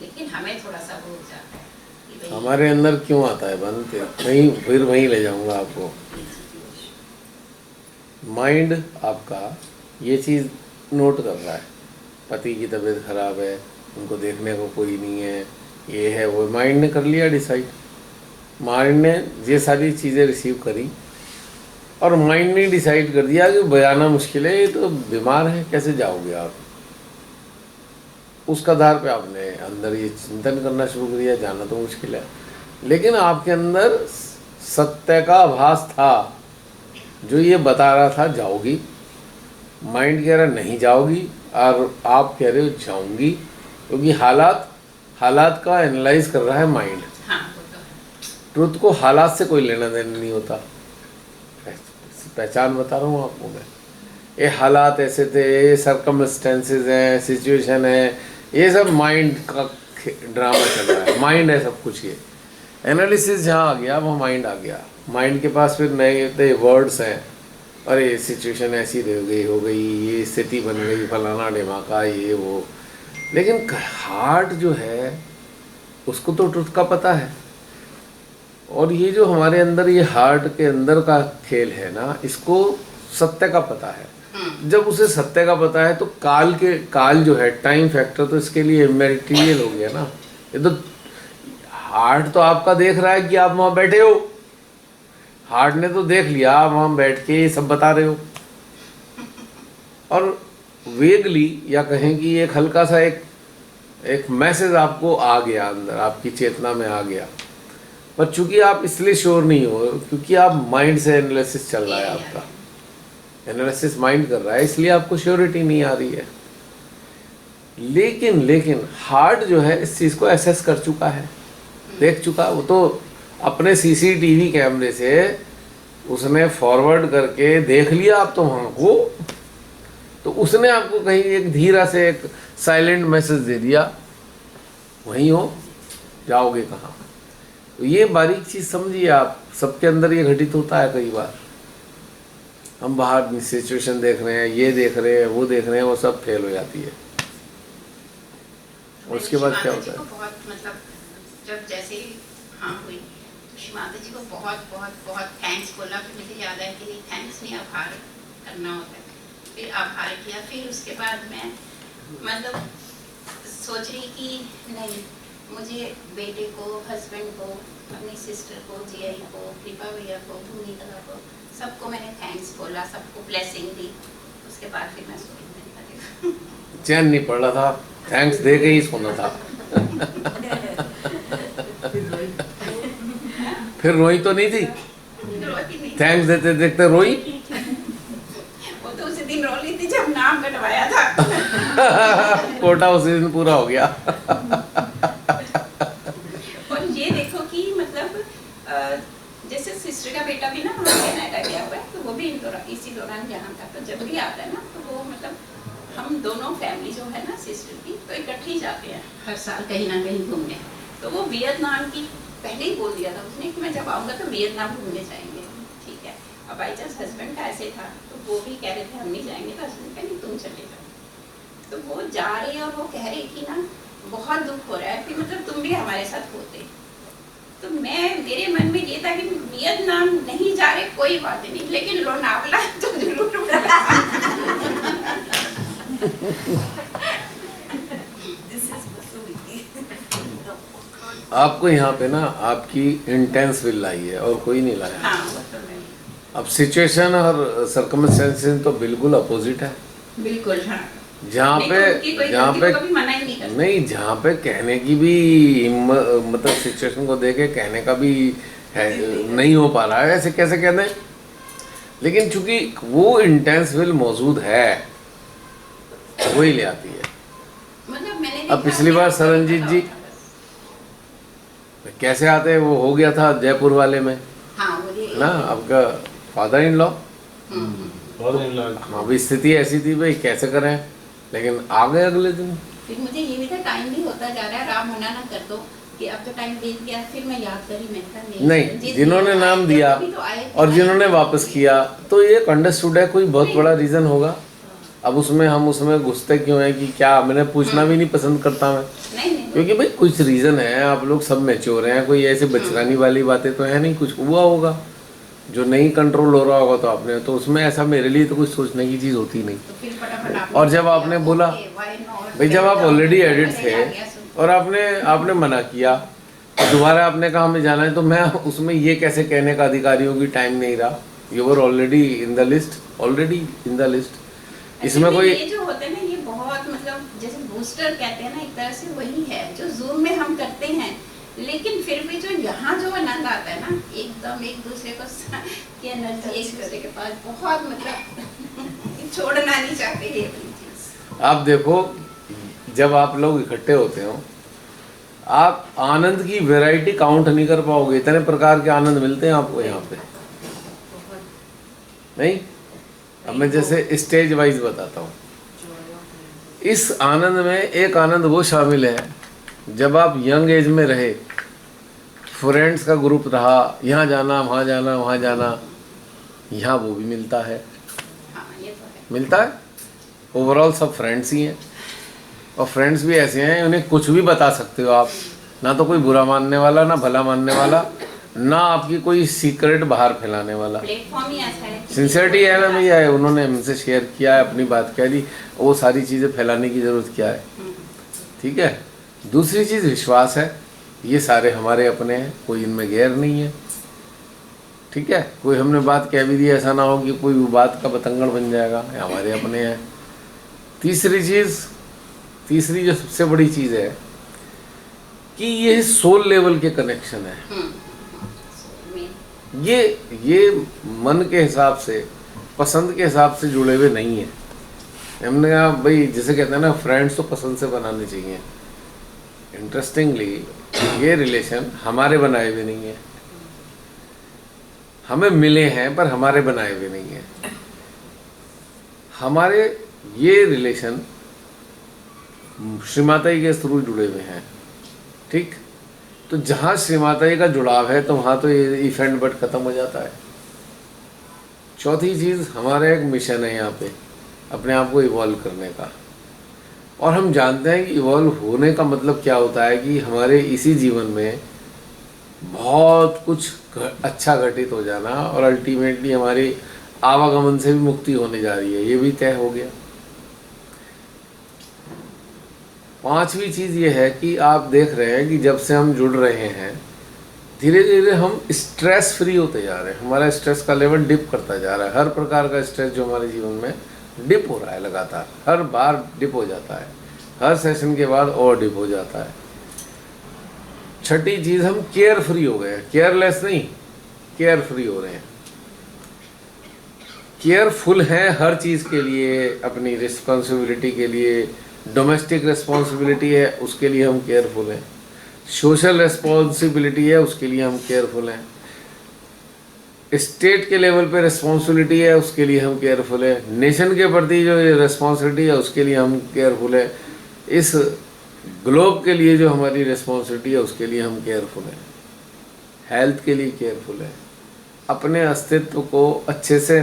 लेकिन हमें थोड़ा सा वो हो जाता है कि भाई हमारे अंदर क्यों आता है बनते, नहीं फिर वहीं ले जाऊंगा आपको। माइंड आपका ये चीज़ नोट कर रहा है, पति की तबीयत खराब है, उनको देखने को कोई नहीं है, ये है वो, माइंड ने कर लिया डिसाइड। माइंड ने ये सारी चीज़ें रिसीव करी और माइंड ने डिसाइड कर दिया कि बयाना मुश्किल है, ये तो बीमार है, कैसे जाओगे आप। उसका आधार पे आपने अंदर ये चिंतन करना शुरू कर दिया, जाना तो मुश्किल है, लेकिन आपके अंदर सत्य का आभास था जो ये बता रहा था जाओगी। माइंड कह रहा नहीं जाओगी और आप कह रहे हो जाऊंगी, क्योंकि हालात का एनालाइज कर रहा है माइंड। हाँ वो तो है। ट्रुथ को हालात से कोई लेना देना नहीं होता, पहचान बता रहा हूँ आपको मैं। ये हालात ऐसे थे, ये सर्कमस्टेंसेस हैं, सिचुएशन है, ये सब माइंड का ड्रामा चल रहा है, माइंड है सब कुछ। ये एनालिसिस जहाँ आ गया वो माइंड आ गया, माइंड के पास फिर नए वर्ड्स हैं, अरे सिचुएशन ऐसी हो गई, ये स्थिति बन गई, फलाना ढिमाका, ये वो। लेकिन हार्ट जो है उसको तो ट्रुथ का पता है, और ये जो हमारे अंदर ये हार्ट के अंदर का खेल है ना, इसको सत्य का पता है। जब उसे सत्य का पता है तो काल जो है, टाइम फैक्टर, तो इसके लिए इमैटेरियल हो गया ना। ये तो हार्ट तो आपका देख रहा है कि आप वहाँ बैठे हो, हार्ट ने तो देख लिया आप वहाँ बैठ के ये सब बता रहे हो, और वेगली या कहें कि एक हल्का सा एक मैसेज आपको आ गया अंदर, आपकी चेतना में आ गया, पर चूंकि आप इसलिए श्योर नहीं हो क्योंकि आप माइंड से एनालिसिस चल रहा है, आपका एनालिसिस माइंड कर रहा है, इसलिए आपको श्योरिटी नहीं आ रही है। लेकिन हार्ट जो है इस चीज़ को एसेस कर चुका है, देख चुका, वो तो अपने सीसीटीवी कैमरे से उसने फॉरवर्ड करके देख लिया आप तो वहाँ को, तो उसने आपको कहीं एक धीरा से एक साइलेंट मैसेज दे दिया, वहीं हो, जाओगे कहाँ। तो ये बारीक चीज़ समझिए आप, सबके अंदर ये घटित होता है। कई बार हम बाहर सिचुएशन देख रहे हैं, ये देख रहे हैं, वो देख रहे हैं, वो सब फेल हो जाती है। और उसके बाद क्या होता है, बहुत मतलब जब जैसे हाँ हुई तो श्री माता जी को बहुत बहुत बहुत थैंक्स बोला। फिर मुझे याद आया कि थैंक्स नहीं, आभार करना होता है। फिर आभार किया, फिर उसके बाद मैं मतलब सोच रही कि नहीं, मुझे बेटे को, हस्बैंड को, अपनी सिस्टर को, जीआई को, कृपा भैया को, भूमि कला को, सबको मैंने थैंक्स बोला, सबको ब्लेसिंग दी। उसके बाद फिर मैं सोई, मैंने कहा चैन नहीं पड़ रहा था, थैंक्स दे के ही सोना था। फिर रोई तो नहीं थी, थैंक्स देते देखते रोई। वो तो उसी दिन रो ली थी जब नाम कटवाया था। कोटा उसी दिन पूरा हो गया। और ये देखो कि मतलब जैसे सिस्टर का बेटा भी ना वहाँ कनाडा गया हुआ है, तो वो भी इसी दौरान यहाँ था। तो जब भी आता है ना तो वो मतलब हम दोनों फैमिली जो है ना सिस्टर की, तो इकट्ठे ही जाते हैं हर साल कहीं ना कहीं घूमने। तो वो वियतनाम की पहले ही बोल दिया था उसने कि मैं जब आऊँगा तो वियतनाम घूमने जाएंगे, ठीक है। और बाई चांस हस्बैंड का ऐसे था तो वो भी कह रहे थे हम नहीं जाएंगे, तो हस्बैंड कह नहीं तुम चले जाओ। तो वो जा रही है और वो कह रही थी ना बहुत दुख हो रहा है कि मतलब तुम भी हमारे साथ होते। तो मेरे मन में ये था कि वियतनाम नहीं जा रहे कोई बात नहीं, लेकिन लोनावला तो जरूर आपको यहाँ पे ना आपकी इंटेंस विल लाई है और कोई नहीं लाया। हाँ वो तो नहीं। अब सिचुएशन और सर्कमस्टेंसेस तो बिल्कुल अपोजिट है। बिल्कुल हाँ। जहाँ नहीं पे तो उनकी कोई जहाँ गलती पे को कभी मना ही नहीं करते। नहीं, जहाँ पे कहने की भी मतलब सिचुएशन को देख के कहने का भी है, नहीं हो पा रहा है, ऐसे कैसे कहते हैं। लेकिन चूंकि वो इंटेंस विल मौजूद है, वही ले आती है। मतलब मैंने अब देखा पिछली कि बार आपको सरनजीत पता जी होता बस। कैसे आते हैं, वो हो गया था जयपुर वाले में हाँ वो ये ना, आपका फादर इन लॉ। बहुत दिन लगा। अभी स्थिति ऐसी थी भाई कैसे करें, लेकिन आ गए अगले दिन। फिर मुझे ये भी था टाइम भी होता जा रहा है, राम मना ना कर दो कि अब तो टाइम बीत गया। फिर मैं याद करी, मैं कहा नहीं, जिन्होंने नाम दिया तो आए थे, और आए जिन्होंने थे। वापस किया तो ये अंडरस्टूड है, कोई बहुत बड़ा रीजन होगा। अब उसमें हम उसमें घुसते क्यों हैं कि क्या, मैंने पूछना भी नहीं पसंद करता मैं, नहीं क्योंकि भाई कुछ रीजन है। आप लोग सब मैच्योर हैं, कोई ऐसे बचकानी वाली बातें तो है नहीं, कुछ हुआ होगा जो नहीं कंट्रोल हो रहा होगा तो आपने तो उसमें ऐसा, मेरे लिए तो कुछ सोचने की चीज़ होती नहीं। तो फिर फटाफट आपने और जब आपने बोला okay, why not? भाई, जब आप ऑलरेडी एडिट थे आ गया सुन। और आपने मना किया, दोबारा आपने कहा हमें जाना है, तो मैं उसमें ये कैसे कहने का अधिकारी हूँ कि टाइम नहीं रहा। You were already in the list, इसमें Actually, कोई ये जो होते हैं ना, ये बहुत मतलब जैसे बूस्टर कहते हैं ना, एक तरह से वही है जो जूम में हम करते हैं। लेकिन फिर भी जो यहाँ जो आनंद आता है ना, एकदम एक दूसरे को की एनर्जी एक दूसरे के पास बहुत मतलब छोड़ना नहीं चाहते ये वाली चीज। आप देखो, जब आप लोग इकट्ठे होते हो, आप आनंद की वैरायटी काउंट नहीं कर पाओगे, इतने प्रकार के आनंद मिलते हैं आपको यहाँ पे। नहीं, अब मैं जैसे स्टेज वाइज बताता हूँ। इस आनंद में एक आनंद वो शामिल है जब आप यंग एज में रहे, फ्रेंड्स का ग्रुप रहा, यहाँ जाना वहाँ जाना वहाँ जाना, यहाँ वो भी मिलता है, हाँ ये तो है। मिलता है। ओवरऑल सब फ्रेंड्स ही हैं, और फ्रेंड्स भी ऐसे हैं उन्हें कुछ भी बता सकते हो आप, ना तो कोई बुरा मानने वाला, ना भला मानने वाला, ना आपकी कोई सीक्रेट बाहर फैलाने वाला। प्लेटफॉर्म ही ऐसा है। सिंसियरिटी है ना भैया, उन्होंने हमसे शेयर किया है, अपनी बात कह दी, वो सारी चीज़ें फैलाने की ज़रूरत क्या है। ठीक है। दूसरी चीज़ विश्वास है, ये सारे हमारे अपने हैं, कोई इनमें गैर नहीं है। ठीक है, कोई हमने बात कह भी दी, ऐसा ना हो कि कोई वो बात का बतंगड़ बन जाएगा, ये हमारे अपने हैं। तीसरी जो सबसे बड़ी चीज़ है कि ये सोल लेवल के कनेक्शन है। ये मन के हिसाब से, पसंद के हिसाब से जुड़े हुए नहीं है। हमने कहा भाई, जैसे कहते हैं ना, फ्रेंड्स तो पसंद से बनाने चाहिए। इंटरेस्टिंगली ये रिलेशन हमारे बनाए हुए नहीं है, हमें मिले हैं पर हमारे बनाए हुए नहीं है। हमारे ये रिलेशन श्रीमाता जी के थ्रू जुड़े हुए हैं। ठीक, तो जहाँ श्रीमाता जी का जुड़ाव है तो वहाँ तो ये इफेंट बट खत्म हो जाता है। चौथी चीज़, हमारा एक मिशन है यहाँ पे अपने आप को इवॉल्व करने का, और हम जानते हैं कि इवॉल्व होने का मतलब क्या होता है कि हमारे इसी जीवन में बहुत कुछ अच्छा घटित हो जाना, और अल्टीमेटली हमारी आवागमन से भी मुक्ति होने जा रही है, ये भी तय हो गया। पांचवी चीज़ ये है कि आप देख रहे हैं कि जब से हम जुड़ रहे हैं, धीरे धीरे हम स्ट्रेस फ्री होते जा रहे हैं। हमारा स्ट्रेस का लेवल डिप करता जा रहा है। हर प्रकार का स्ट्रेस जो हमारे जीवन में डिप हो रहा है लगातार, हर बार डिप हो जाता है, हर सेशन के बाद और डिप हो जाता है। छठी चीज़, हम केयर फ्री हो गए हैं, केयरलेस नहीं, केयर फ्री हो रहे हैं। केयरफुल हैं हर चीज़ के लिए, अपनी रिस्पॉन्सिबिलिटी के लिए, डोमेस्टिक रिस्पॉन्सिबिलिटी है उसके लिए हम केयरफुल हैं, सोशल रिस्पॉन्सिबिलिटी है उसके लिए हम केयरफुल हैं, स्टेट के लेवल पे रिस्पॉन्सिबिलिटी है उसके लिए हम केयरफुल है, नेशन के प्रति जो रिस्पॉन्सिबिलिटी है उसके लिए हम केयरफुल है, इस ग्लोब के लिए जो हमारी रिस्पॉन्सिबिलिटी है उसके लिए हम केयरफुल हैं, हेल्थ के लिए केयरफुल है, अपने अस्तित्व को अच्छे से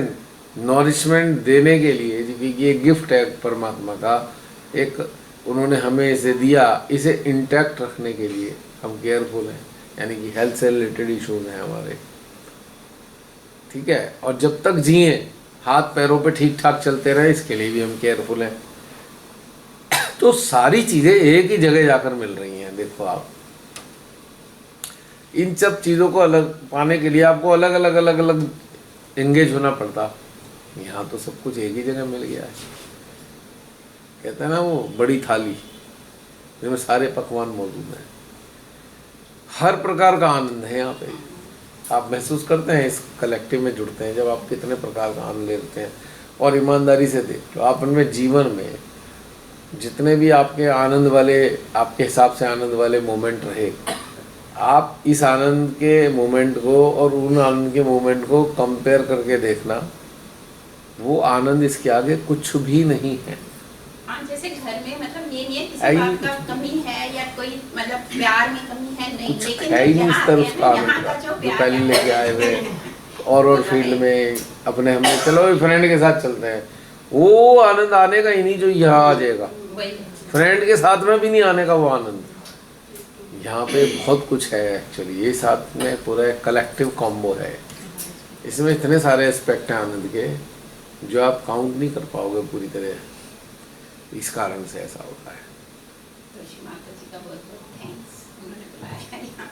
नॉरिशमेंट देने के लिए, क्योंकि ये गिफ्ट है परमात्मा का, एक उन्होंने हमें इसे दिया, इसे इंटैक्ट रखने के लिए हम केयरफुल हैं। यानी कि हेल्थ से रिलेटेड इश्यूज हैं हमारे, ठीक है। और जब तक जिए हाथ पैरों पे ठीक ठाक चलते रहे, इसके लिए भी हम केयरफुल हैं। तो सारी चीज़ें एक ही जगह जाकर मिल रही हैं। देखो आप, इन सब चीज़ों को अलग पाने के लिए आपको अलग अलग अलग अलग एंगेज होना पड़ता। यहाँ तो सब कुछ एक ही जगह मिल गया है। कहते हैं ना वो बड़ी थाली जिसमें सारे पकवान मौजूद हैं, हर प्रकार का आनंद है यहाँ पे। आप महसूस करते हैं इस कलेक्टिव में जुड़ते हैं जब आप कितने प्रकार का आनंद लेते हैं। और ईमानदारी से देख लो आप उनमें जीवन में जितने भी आपके आनंद वाले, आपके हिसाब से आनंद वाले मोमेंट रहे, आप इस आनंद के मोमेंट को और उन आनंद के मोमेंट को कंपेयर करके देखना, वो आनंद इसके आगे कुछ भी नहीं है। हाँ, जैसे घर में मतलब ये नहीं है किसी बात का कमी है या कोई मतलब प्यार में कमी है, नहीं, लेकिन है ही नहीं इस तरह उसका यहाँ आनंद का का, जो जो प्यार पहले है लेके आए हुए और फील्ड में अपने, हमने चलो फ्रेंड के साथ चलते हैं, वो आनंद आने का ही नहीं जो यहाँ आ जाएगा। वही फ्रेंड के साथ में भी नहीं आने का वो आनंद। यहाँ पे बहुत कुछ है एक्चुअली, ये साथ में पूरा एक कलेक्टिव कॉम्बो है। इसमें इतने सारे एस्पेक्ट हैं आनंद के जो आप काउंट नहीं कर पाओगे पूरी तरह। इस कारण से ऐसा होता है। तो श्री माता जी का बहुत बहुत थैंक्स, उन्होंने बुलाया यहाँ।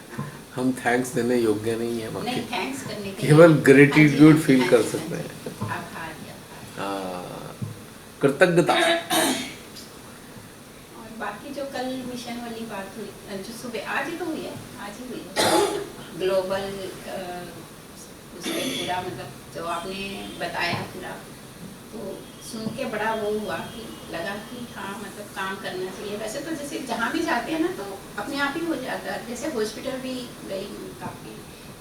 हम थैंक्स देने योग्य नहीं है, नहीं, बाकी थैंक्स करने के केवल लिए ग्रेटिट्यूड फील कर सकते हैं। आभार। हाँ, कृतज्ञता। और बाकी जो कल मिशन वाली बात हुई, जो सुबह आज ही तो हुई है, आज ही हुई है ग्लोबल उसमें पूरा मतलब जो आपने बताया पूरा, तो सुन के बड़ा वो हुआ कि लगा कि हाँ मतलब काम करना चाहिए। वैसे तो जैसे जहाँ भी जाते हैं ना तो अपने आप ही हो जाता है। जैसे हॉस्पिटल भी गई, काफ़ी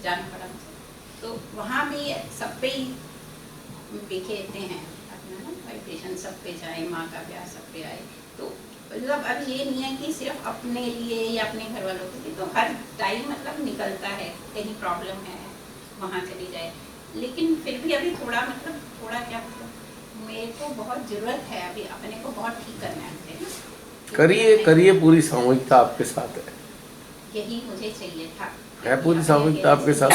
जाना पड़ा मुझे, तो वहाँ भी सब पे ही बिखेरते हैं अपना ना वाइब्रेशन, सब पे जाए, माँ का प्यार सब पे आए। तो मतलब अब ये नहीं है कि सिर्फ अपने लिए या अपने घर वालों के लिए, तो हर टाइम मतलब निकलता है, कहीं प्रॉब्लम है वहाँ चली जाए। लेकिन फिर भी अभी थोड़ा मतलब थोड़ा क्या मतलब मेरे को बहुत ज़रूरत है अभी अपने को बहुत ठीक करना है। करिए करिए, पूरी सामूहिकता आपके साथ है। यही मुझे चाहिए था, है पूरी सामूहिकता आपके साथ।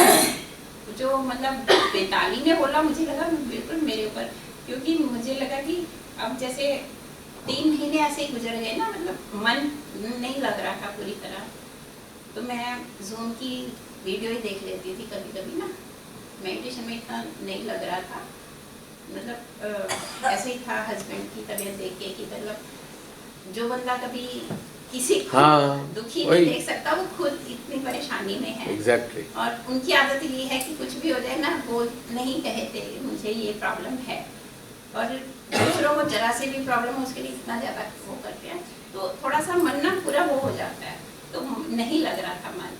जो मतलब बेताली ने बोला मुझे लगा बिल्कुल मेरे ऊपर, क्योंकि मुझे लगा कि अब जैसे 3 महीने ऐसे ही गुजर गए ना, मतलब मन नहीं लग रहा था पूरी तरह। तो मैं जूम की वीडियो ही देख लेती थी कभी कभी ना, मेडिटेशन में इतना नहीं लग रहा था। मतलब ऐसे ही था हस्बैंड की तबीयत देख के कि मतलब जो बंदा कभी किसी को दुखी नहीं देख सकता वो खुद इतनी परेशानी में है। Exactly. और उनकी आदत ये है कि कुछ भी हो जाए ना वो नहीं कहते मुझे ये प्रॉब्लम है, और दूसरों को जरा से भी प्रॉब्लम हो उसके लिए इतना ज़्यादा वो करते हैं, तो थोड़ा सा मन ना पूरा वो हो जाता है। तो नहीं लग रहा था मन,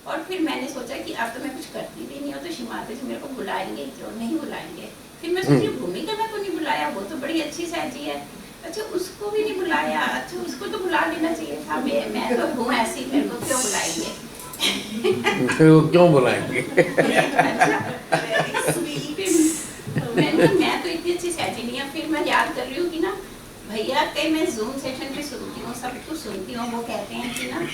और फिर मैंने सोचा कि अब तो मैं कुछ करती भी नहीं हूँ, तो श्री माता जी मेरे को बुलाएंगे क्यों नहीं बुलाएंगे। फिर मैं सोची भूमिका में को नहीं बुलाया, वो तो बड़ी अच्छी सहजी है, अच्छा उसको भी नहीं बुलाया, अच्छा उसको तो बुला लेना चाहिए था। मैं तो हूँ ऐसी, मेरे को क्यों बुलाएंगे क्यों बुलाएंगे मैं तो इतनी अच्छी सहजी नहीं है। फिर मैं याद कर रही हूँ कि ना भैया के मैं जूम सेशन पे सुनती हूँ, सब कुछ सुनती हूँ, वो कहते हैं कि ना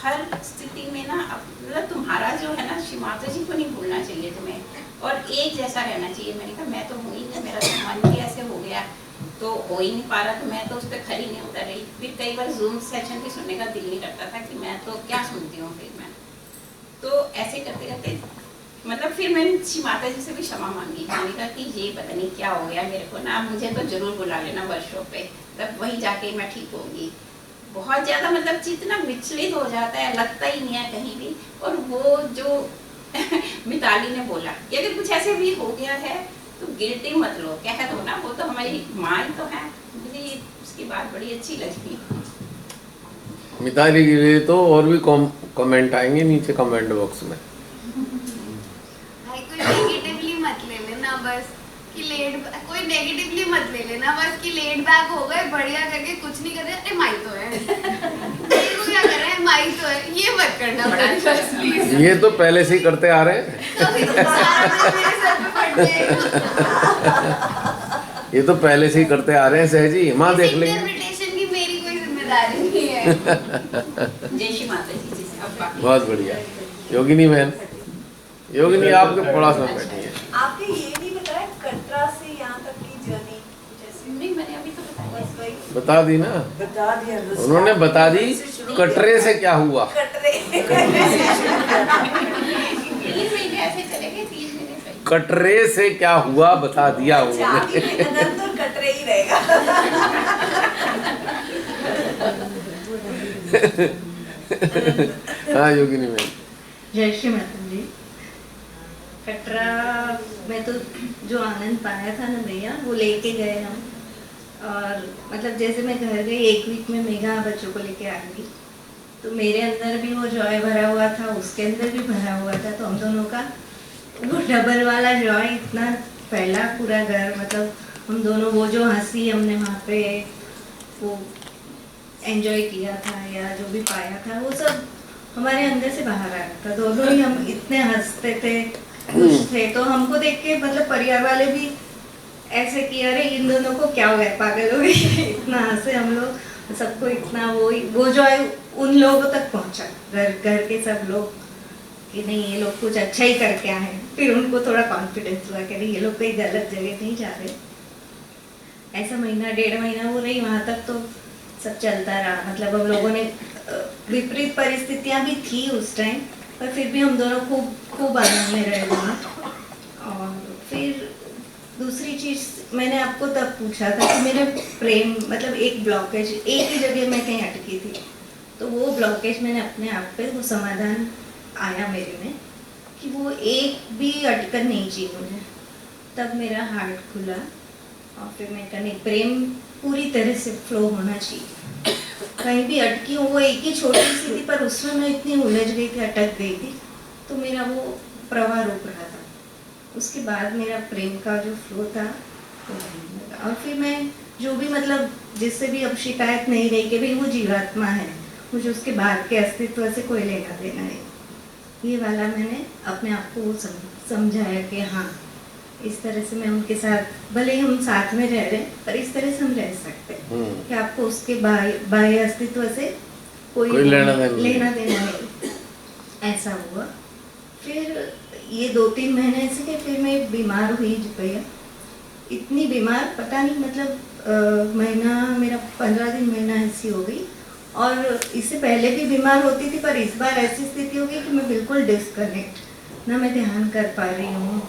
हर स्थिति में ना मतलब तुम्हारा जो है ना श्री माता जी को नहीं भूलना चाहिए तुम्हें, और एक जैसा रहना चाहिए। मैंने कहा मैं तो हूँ ही नहीं, मेरा तो मन भी ऐसे हो गया, तो हो ही नहीं पा रहा, तो मैं तो उस पर खड़ी नहीं उतर रही। फिर कई बार जूम सेशन भी सुनने का दिल नहीं करता था कि मैं तो क्या सुनती हूँ। फिर मैं तो ऐसे करते करते मतलब फिर मैंने श्री माता जी से भी क्षमा मांगी। मैंने कहा कि ये पता नहीं क्या हो गया मेरे को ना, मुझे तो जरूर बुला लेना वर्कशॉप पे, तब वहीं जाके मैं ठीक होंगी। बहुत ज़्यादा मतलब जितना विचलित हो जाता है, लगता ही नहीं है कहीं भी। और वो जो मिताली ने बोला कि अगर कुछ ऐसे भी हो गया है तो गिल्टी मत लो, कह दो ना, वो तो हमारी माँ ही तो है। मुझे उसकी बात बड़ी अच्छी लगी। मिताली के लिए तो और भी कमेंट आएंगे नीचे कमेंट बॉक्स में। भाई कोई नेगेटिवली मत ले लेना बस कि कोई नेगेटिवली मत ले लेना बस कि लेट बैक हो गए बढ़िया करके कुछ नहीं कर रहे, अरे माई तो है मेरे को क्या कर रहा है, माई तो है, ये मत करना बस प्लीज। ये तो पहले से ही करते आ रहे हैं मेरे सर पे फट जाएगा। ये तो पहले से ही करते आ रहे हैं सहजी, माँ देख लेंगे। इंटरप्रिटेशन की मेरी कोई जिम्मेदारी नहीं है। जय श्री माता जी। बहुत बढ़िया। योगिनी बहन, योगिनी आपके पड़ोस में बैठी है। आपने ये नहीं बताया कटरा से यहाँ तक की जर्नी जैसे नहीं मैंने अभी तो बताया। बस वही बता दी ना बता दिया उन्होंने, बता दी। कटरे से क्या हुआ? कटरे तीन महीने ऐसे चले गए, 3 महीने सही। कटरे से क्या हुआ बता दिया अच्छा, उन्होंने। आपकी मेहनत तो कटरे ही रहेगा। हाँ योगिनी बहन। जय श्री माता जी। कटरा में तो जो आनंद पाया था ना भैया, वो लेके गए हम। और मतलब जैसे मैं घर गई 1 वीक में मेघा बच्चों को लेके आ गई, तो मेरे अंदर भी वो जॉय भरा हुआ था, उसके अंदर भी भरा हुआ था। तो हम दोनों का वो डबल वाला जॉय इतना फैला पूरा घर। मतलब हम दोनों वो जो हंसी हमने वहाँ पे वो एंजॉय किया था या जो भी पाया था, वो सब हमारे अंदर से बाहर आ रहा था। दोनों ही हम इतने हंसते थे, खुश थे। तो हमको देख के मतलब परिवार वाले भी ऐसे कि अरे इन दोनों को क्या हो गया, पागल हो गए। इतना हंसे हम लोग, सबको इतना वो जो है उन लोगों तक पहुंचा, घर के सब लोग, कि नहीं ये लोग कुछ अच्छा ही करके आए हैं। फिर उनको थोड़ा कॉन्फिडेंस हुआ कि नहीं ये लोग कोई गलत जगह नहीं जा रहे। ऐसा महीना 1.5 महीना वो रही, वहाँ तक तो सब चलता रहा। मतलब हम लोगों ने विपरीत परिस्थितियाँ भी थी उस टाइम, पर फिर भी हम दोनों खूब आनंद में रहे वहाँ। और फिर दूसरी चीज़ मैंने आपको तब पूछा था कि मेरे प्रेम मतलब एक ब्लॉकेज, एक ही जगह मैं कहीं अटकी थी, तो वो ब्लॉकेज मैंने अपने आप पे वो समाधान आया मेरे में कि वो एक भी अटकन नहीं चाहिए मुझे। तब मेरा हार्ट खुला और फिर मैं कहा नहीं, प्रेम पूरी तरह से फ्लो होना चाहिए। कहीं भी अटकी हूँ, वो एक ही छोटी सी थी पर उसमें मैं इतनी उलझ गई थी, अटक गई थी, तो मेरा वो प्रवाह रुक रहा था। उसके बाद मेरा प्रेम का जो फ्लो था वो बढ़ने लगा। और फिर मैं जो भी मतलब जिससे भी अब शिकायत नहीं रही कि भाई वो जीवात्मा है, मुझे उसके बाहर के अस्तित्व से कोई लेना देना नहीं। ये वाला मैंने अपने आप को समझाया कि हाँ इस तरह से मैं उनके साथ, भले ही हम साथ में रह रहे हैं, पर इस तरह से हम रह सकते हैं कि आपको उसके बाह्य अस्तित्व से कोई लेना देना नहीं। ऐसा हुआ। फिर ये 2-3 महीने ऐसे कि फिर मैं बीमार हुई भैया, इतनी बीमार पता नहीं मतलब महीना मेरा 15 दिन महीना ऐसी हो गई। और इससे पहले भी बीमार होती थी, पर इस बार ऐसी स्थिति हो गई कि मैं बिल्कुल डिस्कनेक्ट, ना मैं ध्यान कर पा रही हूँ,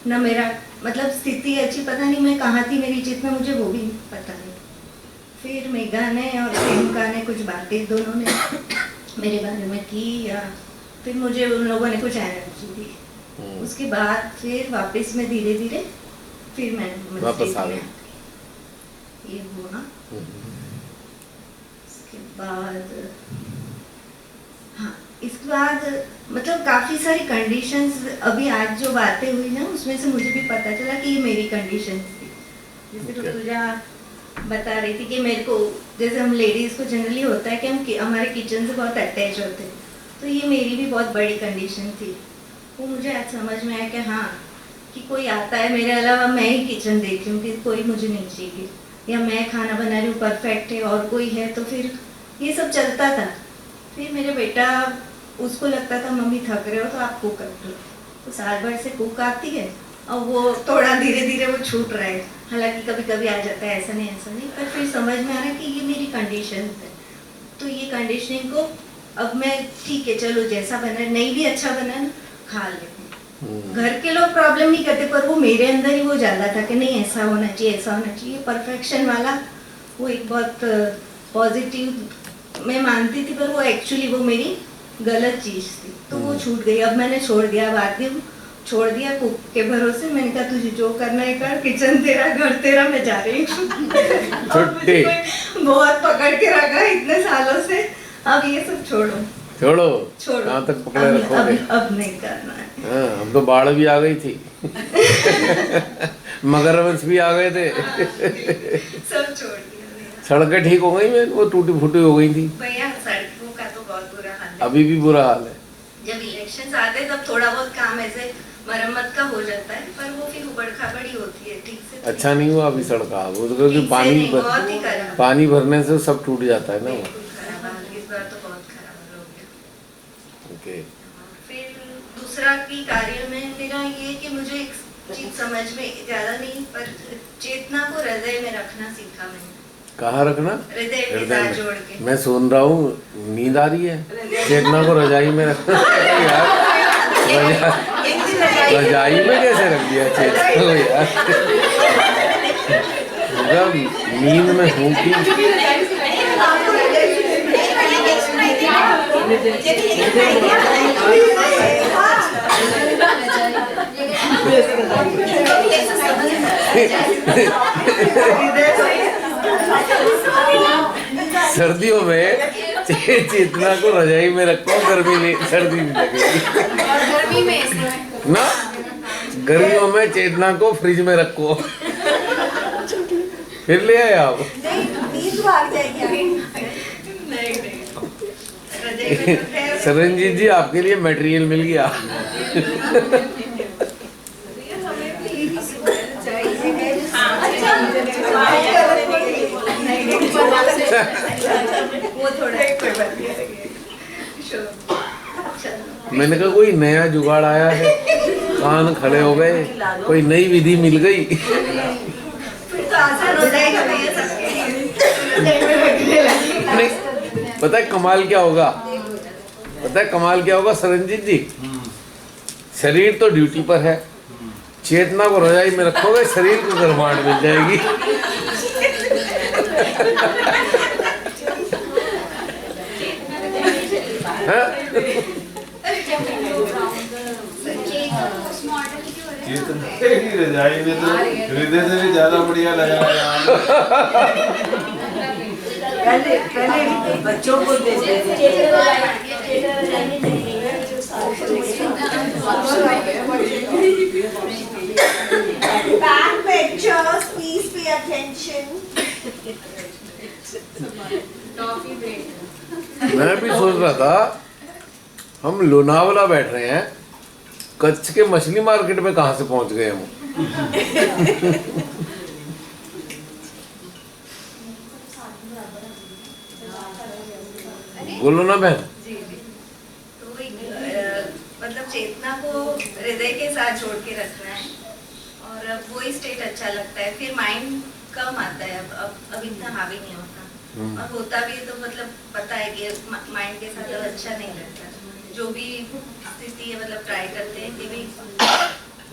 ना मेरा मतलब स्थिति अच्छी, पता नहीं मैं कहाँ थी मेरी जित में, मुझे वो भी पता नहीं। फिर मेघा ने और प्रेमिका ने कुछ बातें दोनों ने मेरे बारे में की, या फिर मुझे उन लोगों ने कुछ एनर्जी दी। उसके बाद फिर वापस में धीरे धीरे फिर मैं वापस आ गई। ये हुआ। इसके बाद हाँ, इसके बाद मतलब काफ़ी सारी कंडीशंस, अभी आज जो बातें हुई ना उसमें से मुझे भी पता चला कि ये मेरी कंडीशंस थी। जैसे ऋतुजा बता रही थी कि मेरे को, जैसे हम लेडीज़ को जनरली होता है कि हम हमारे किचन से बहुत अटैच होते हैं, तो ये मेरी भी बहुत बड़ी कंडीशन थी। वो मुझे आज समझ में आया कि हाँ, कि कोई आता है मेरे अलावा, मैं ही किचन देख रही हूँ कि कोई मुझे नहीं चाहिए, या मैं खाना बना रही हूँ परफेक्ट है और कोई है, तो फिर ये सब चलता था। फिर मेरे बेटा, उसको लगता था मम्मी थक रहे हो तो आप कुक कर दो, तो साल भर से कुक आती है और वो थोड़ा धीरे धीरे वो छूट रहा है। हालांकि कभी कभी आ जाता है, ऐसा नहीं, पर फिर समझ में आ रहा है कि ये मेरी कंडीशन है। तो ये कंडीशनिंग को अब मैं ठीक है चलो जैसा बना, नहीं भी अच्छा बना ना खा लेते हैं। घर के लोग प्रॉब्लम नहीं करते, पर वो मेरे अंदर ही वो ज़्यादा था कि नहीं ऐसा होना चाहिए, ऐसा होना चाहिए। परफेक्शन वाला वो एक बहुत पॉजिटिव मैं मानती थी, पर वो एक्चुअली वो मेरी गलत चीज़ थी, तो वो छूट गई। अब मैंने छोड़ दिया, बाद में छोड़ दिया कुक के भरोसे। मैंने कहा तुझे जो करना है कर, किचन तेरा, घर तेरा, मैं जा रही हूँ। बहुत पकड़ के रखा इतने सालों से, अब ये सब छोड़ो कहाँ तक पकड़े रखोगे? अब नहीं करना है। हाँ, अब तो बाढ़ भी आ गई थी। मगरमच्छ भी आ गए थे। सब छोड़ दिया। सड़कें ठीक हो गई, वो टूटी फूटी हो गई थी भैया। सड़कों का तो बहुत बुरा हाल है, अभी भी बुरा हाल है। जब इलेक्शंस आते हैं तब थोड़ा बहुत काम ऐसे मरम्मत का हो जाता है, पर वो फिर उबड़ खाबड़ी होती है, ठीक से अच्छा नहीं हुआ अभी सड़का, वो क्योंकि पानी भरने से सब टूट जाता है ना वो। इस बार तो बहुत खराब हो गया। ओके। फिर दूसरा की कार्य में मेरा ये कि मुझे एक चीज समझ में ज्यादा नहीं, पर चेतना को हृदय में रखना सीखा मैंने। कहाँ रखना? हृदय के हृदय साथ जोड़ के। में। मैं सुन रहा हूँ नींद आ रही है, चेतना को रजाई में रखना यार, रजाई में कैसे रख दिया चेतना को यार? जब नींद में हूँ कि सर्दियों में चेतना को रजाई में रखो, गर्मी नहीं, सर्दी नहीं लगेगी गर्मी में ना। गर्मियों में चेतना को फ्रिज में रखो, फिर ले आए आप। नींद भाग जाएगी। सरंजीत जी आपके लिए मटेरियल मिल गया। मैंने कहा कोई नया जुगाड़ आया है, कान खड़े हो गए, कोई नई विधि मिल गई। नहीं, पता है कमाल क्या होगा? पता है कमाल क्या होगा सरंजीत जी? शरीर तो ड्यूटी पर है, चेतना को रजाई में रखोगे, शरीर को गर्माहट मिल जाएगी। रजाई में तो हृदय से भी ज्यादा बढ़िया लगा पहले बच्चों को देते Back pictures, please pay attention. मैं भी सोच रहा था हम लोनावला बैठ रहे हैं, कच्छ के मछली मार्केट में कहाँ से पहुंच गए हम? बोलो ना बहन। तो मतलब चेतना को हृदय के साथ जोड़ के रखना है, और अब वही स्टेट अच्छा लगता है। फिर माइंड कम आता है, अब इतना हावी नहीं होता, और होता भी है तो मतलब पता है कि माइंड के साथ अब अच्छा नहीं लगता। जो भी स्थिति है मतलब ट्राई करते हैं कि भी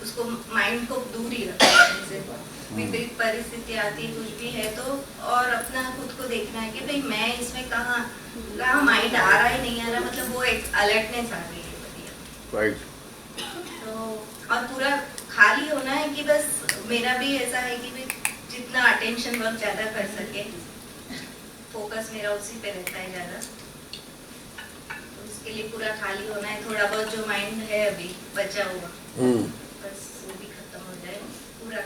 उसको माइंड को दूर ही रखना। विपरीत परिस्थिति आती कुछ भी है तो, और अपना खुद को देखना है कि भाई मैं इसमें कहाँ माइंड आ रहा है नहीं आ रहा, मतलब वो एक अलर्टनेस आ गई है बढ़िया। राइट। तो और पूरा खाली होना है कि बस मेरा भी ऐसा है कि भाई जितना अटेंशन वर्क ज़्यादा कर सके, फोकस मेरा उसी पे रहता है ज़्यादा। तो उसके लिए पूरा खाली होना है, थोड़ा बहुत जो माइंड है अभी बचा हुआ बस वो भी खत्म हो जाए पूरा,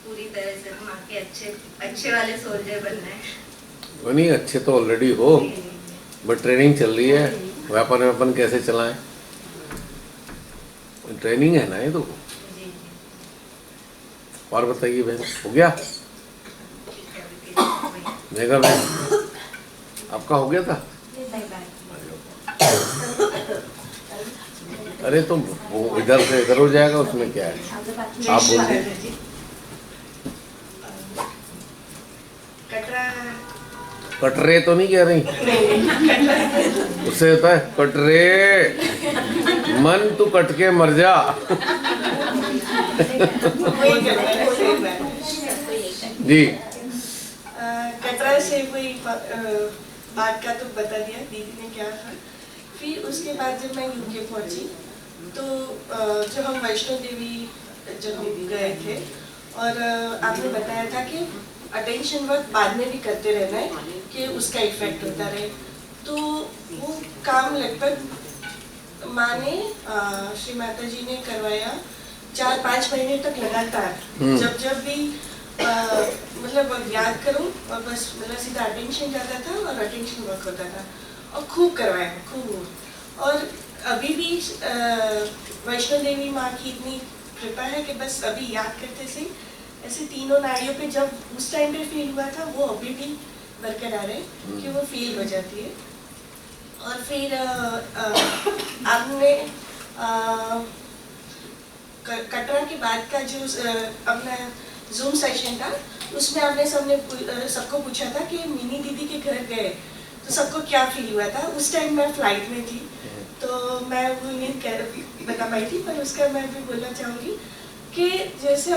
पूरी तरह से हम आके अच्छे वाले सोल्जर बनना है। वो नहीं, अच्छे तो ऑलरेडी हो, बट ट्रेनिंग चल रही है, वेपन कैसे चलाएं, ट्रेनिंग है ना ये तो। और बताइए बहन, हो गया? मेघा बहन आपका हो गया था? अरे तो वो इधर से इधर हो जाएगा, उसमें क्या है, आप बोल दीजिए। कटरे तो नहीं कह रही? उससे होता है कटरे, मन तू कट के मर जा। जी कटरा से कोई बात का तो बता दिया दीदी ने क्या था। फिर उसके बाद जब मैं यूके पहुंची तो जब हम वैष्णो देवी जब हम गए थे, और आपने बताया था कि अटेंशन वर्क बाद में भी करते रहना है कि उसका इफेक्ट होता रहे। तो वो काम लगभग माँ ने श्री माता जी ने करवाया 4-5 महीने तक लगातार। जब भी मतलब याद करूं और बस मेरा सीधा अटेंशन जाता था और अटेंशन वर्क होता था, और खूब करवाया खूब। और अभी भी वैष्णो देवी माँ की इतनी कृपा है कि बस अभी याद करते से ऐसे तीनों नाड़ियों पे जब उस टाइम पे फील हुआ था वो अभी भी बरकरार है कि वो फील हो जाती है। और फिर आपने कटरा के बाद का जो अपना जूम सेशन था उसमें आपने सबको पूछा था कि मिनी दीदी के घर गए तो सबको क्या फील हुआ था। उस टाइम मैं फ्लाइट में थी तो मैं वो नहीं बता पाई थी, पर उसका मैं भी बोलना चाहूँगी कि जैसे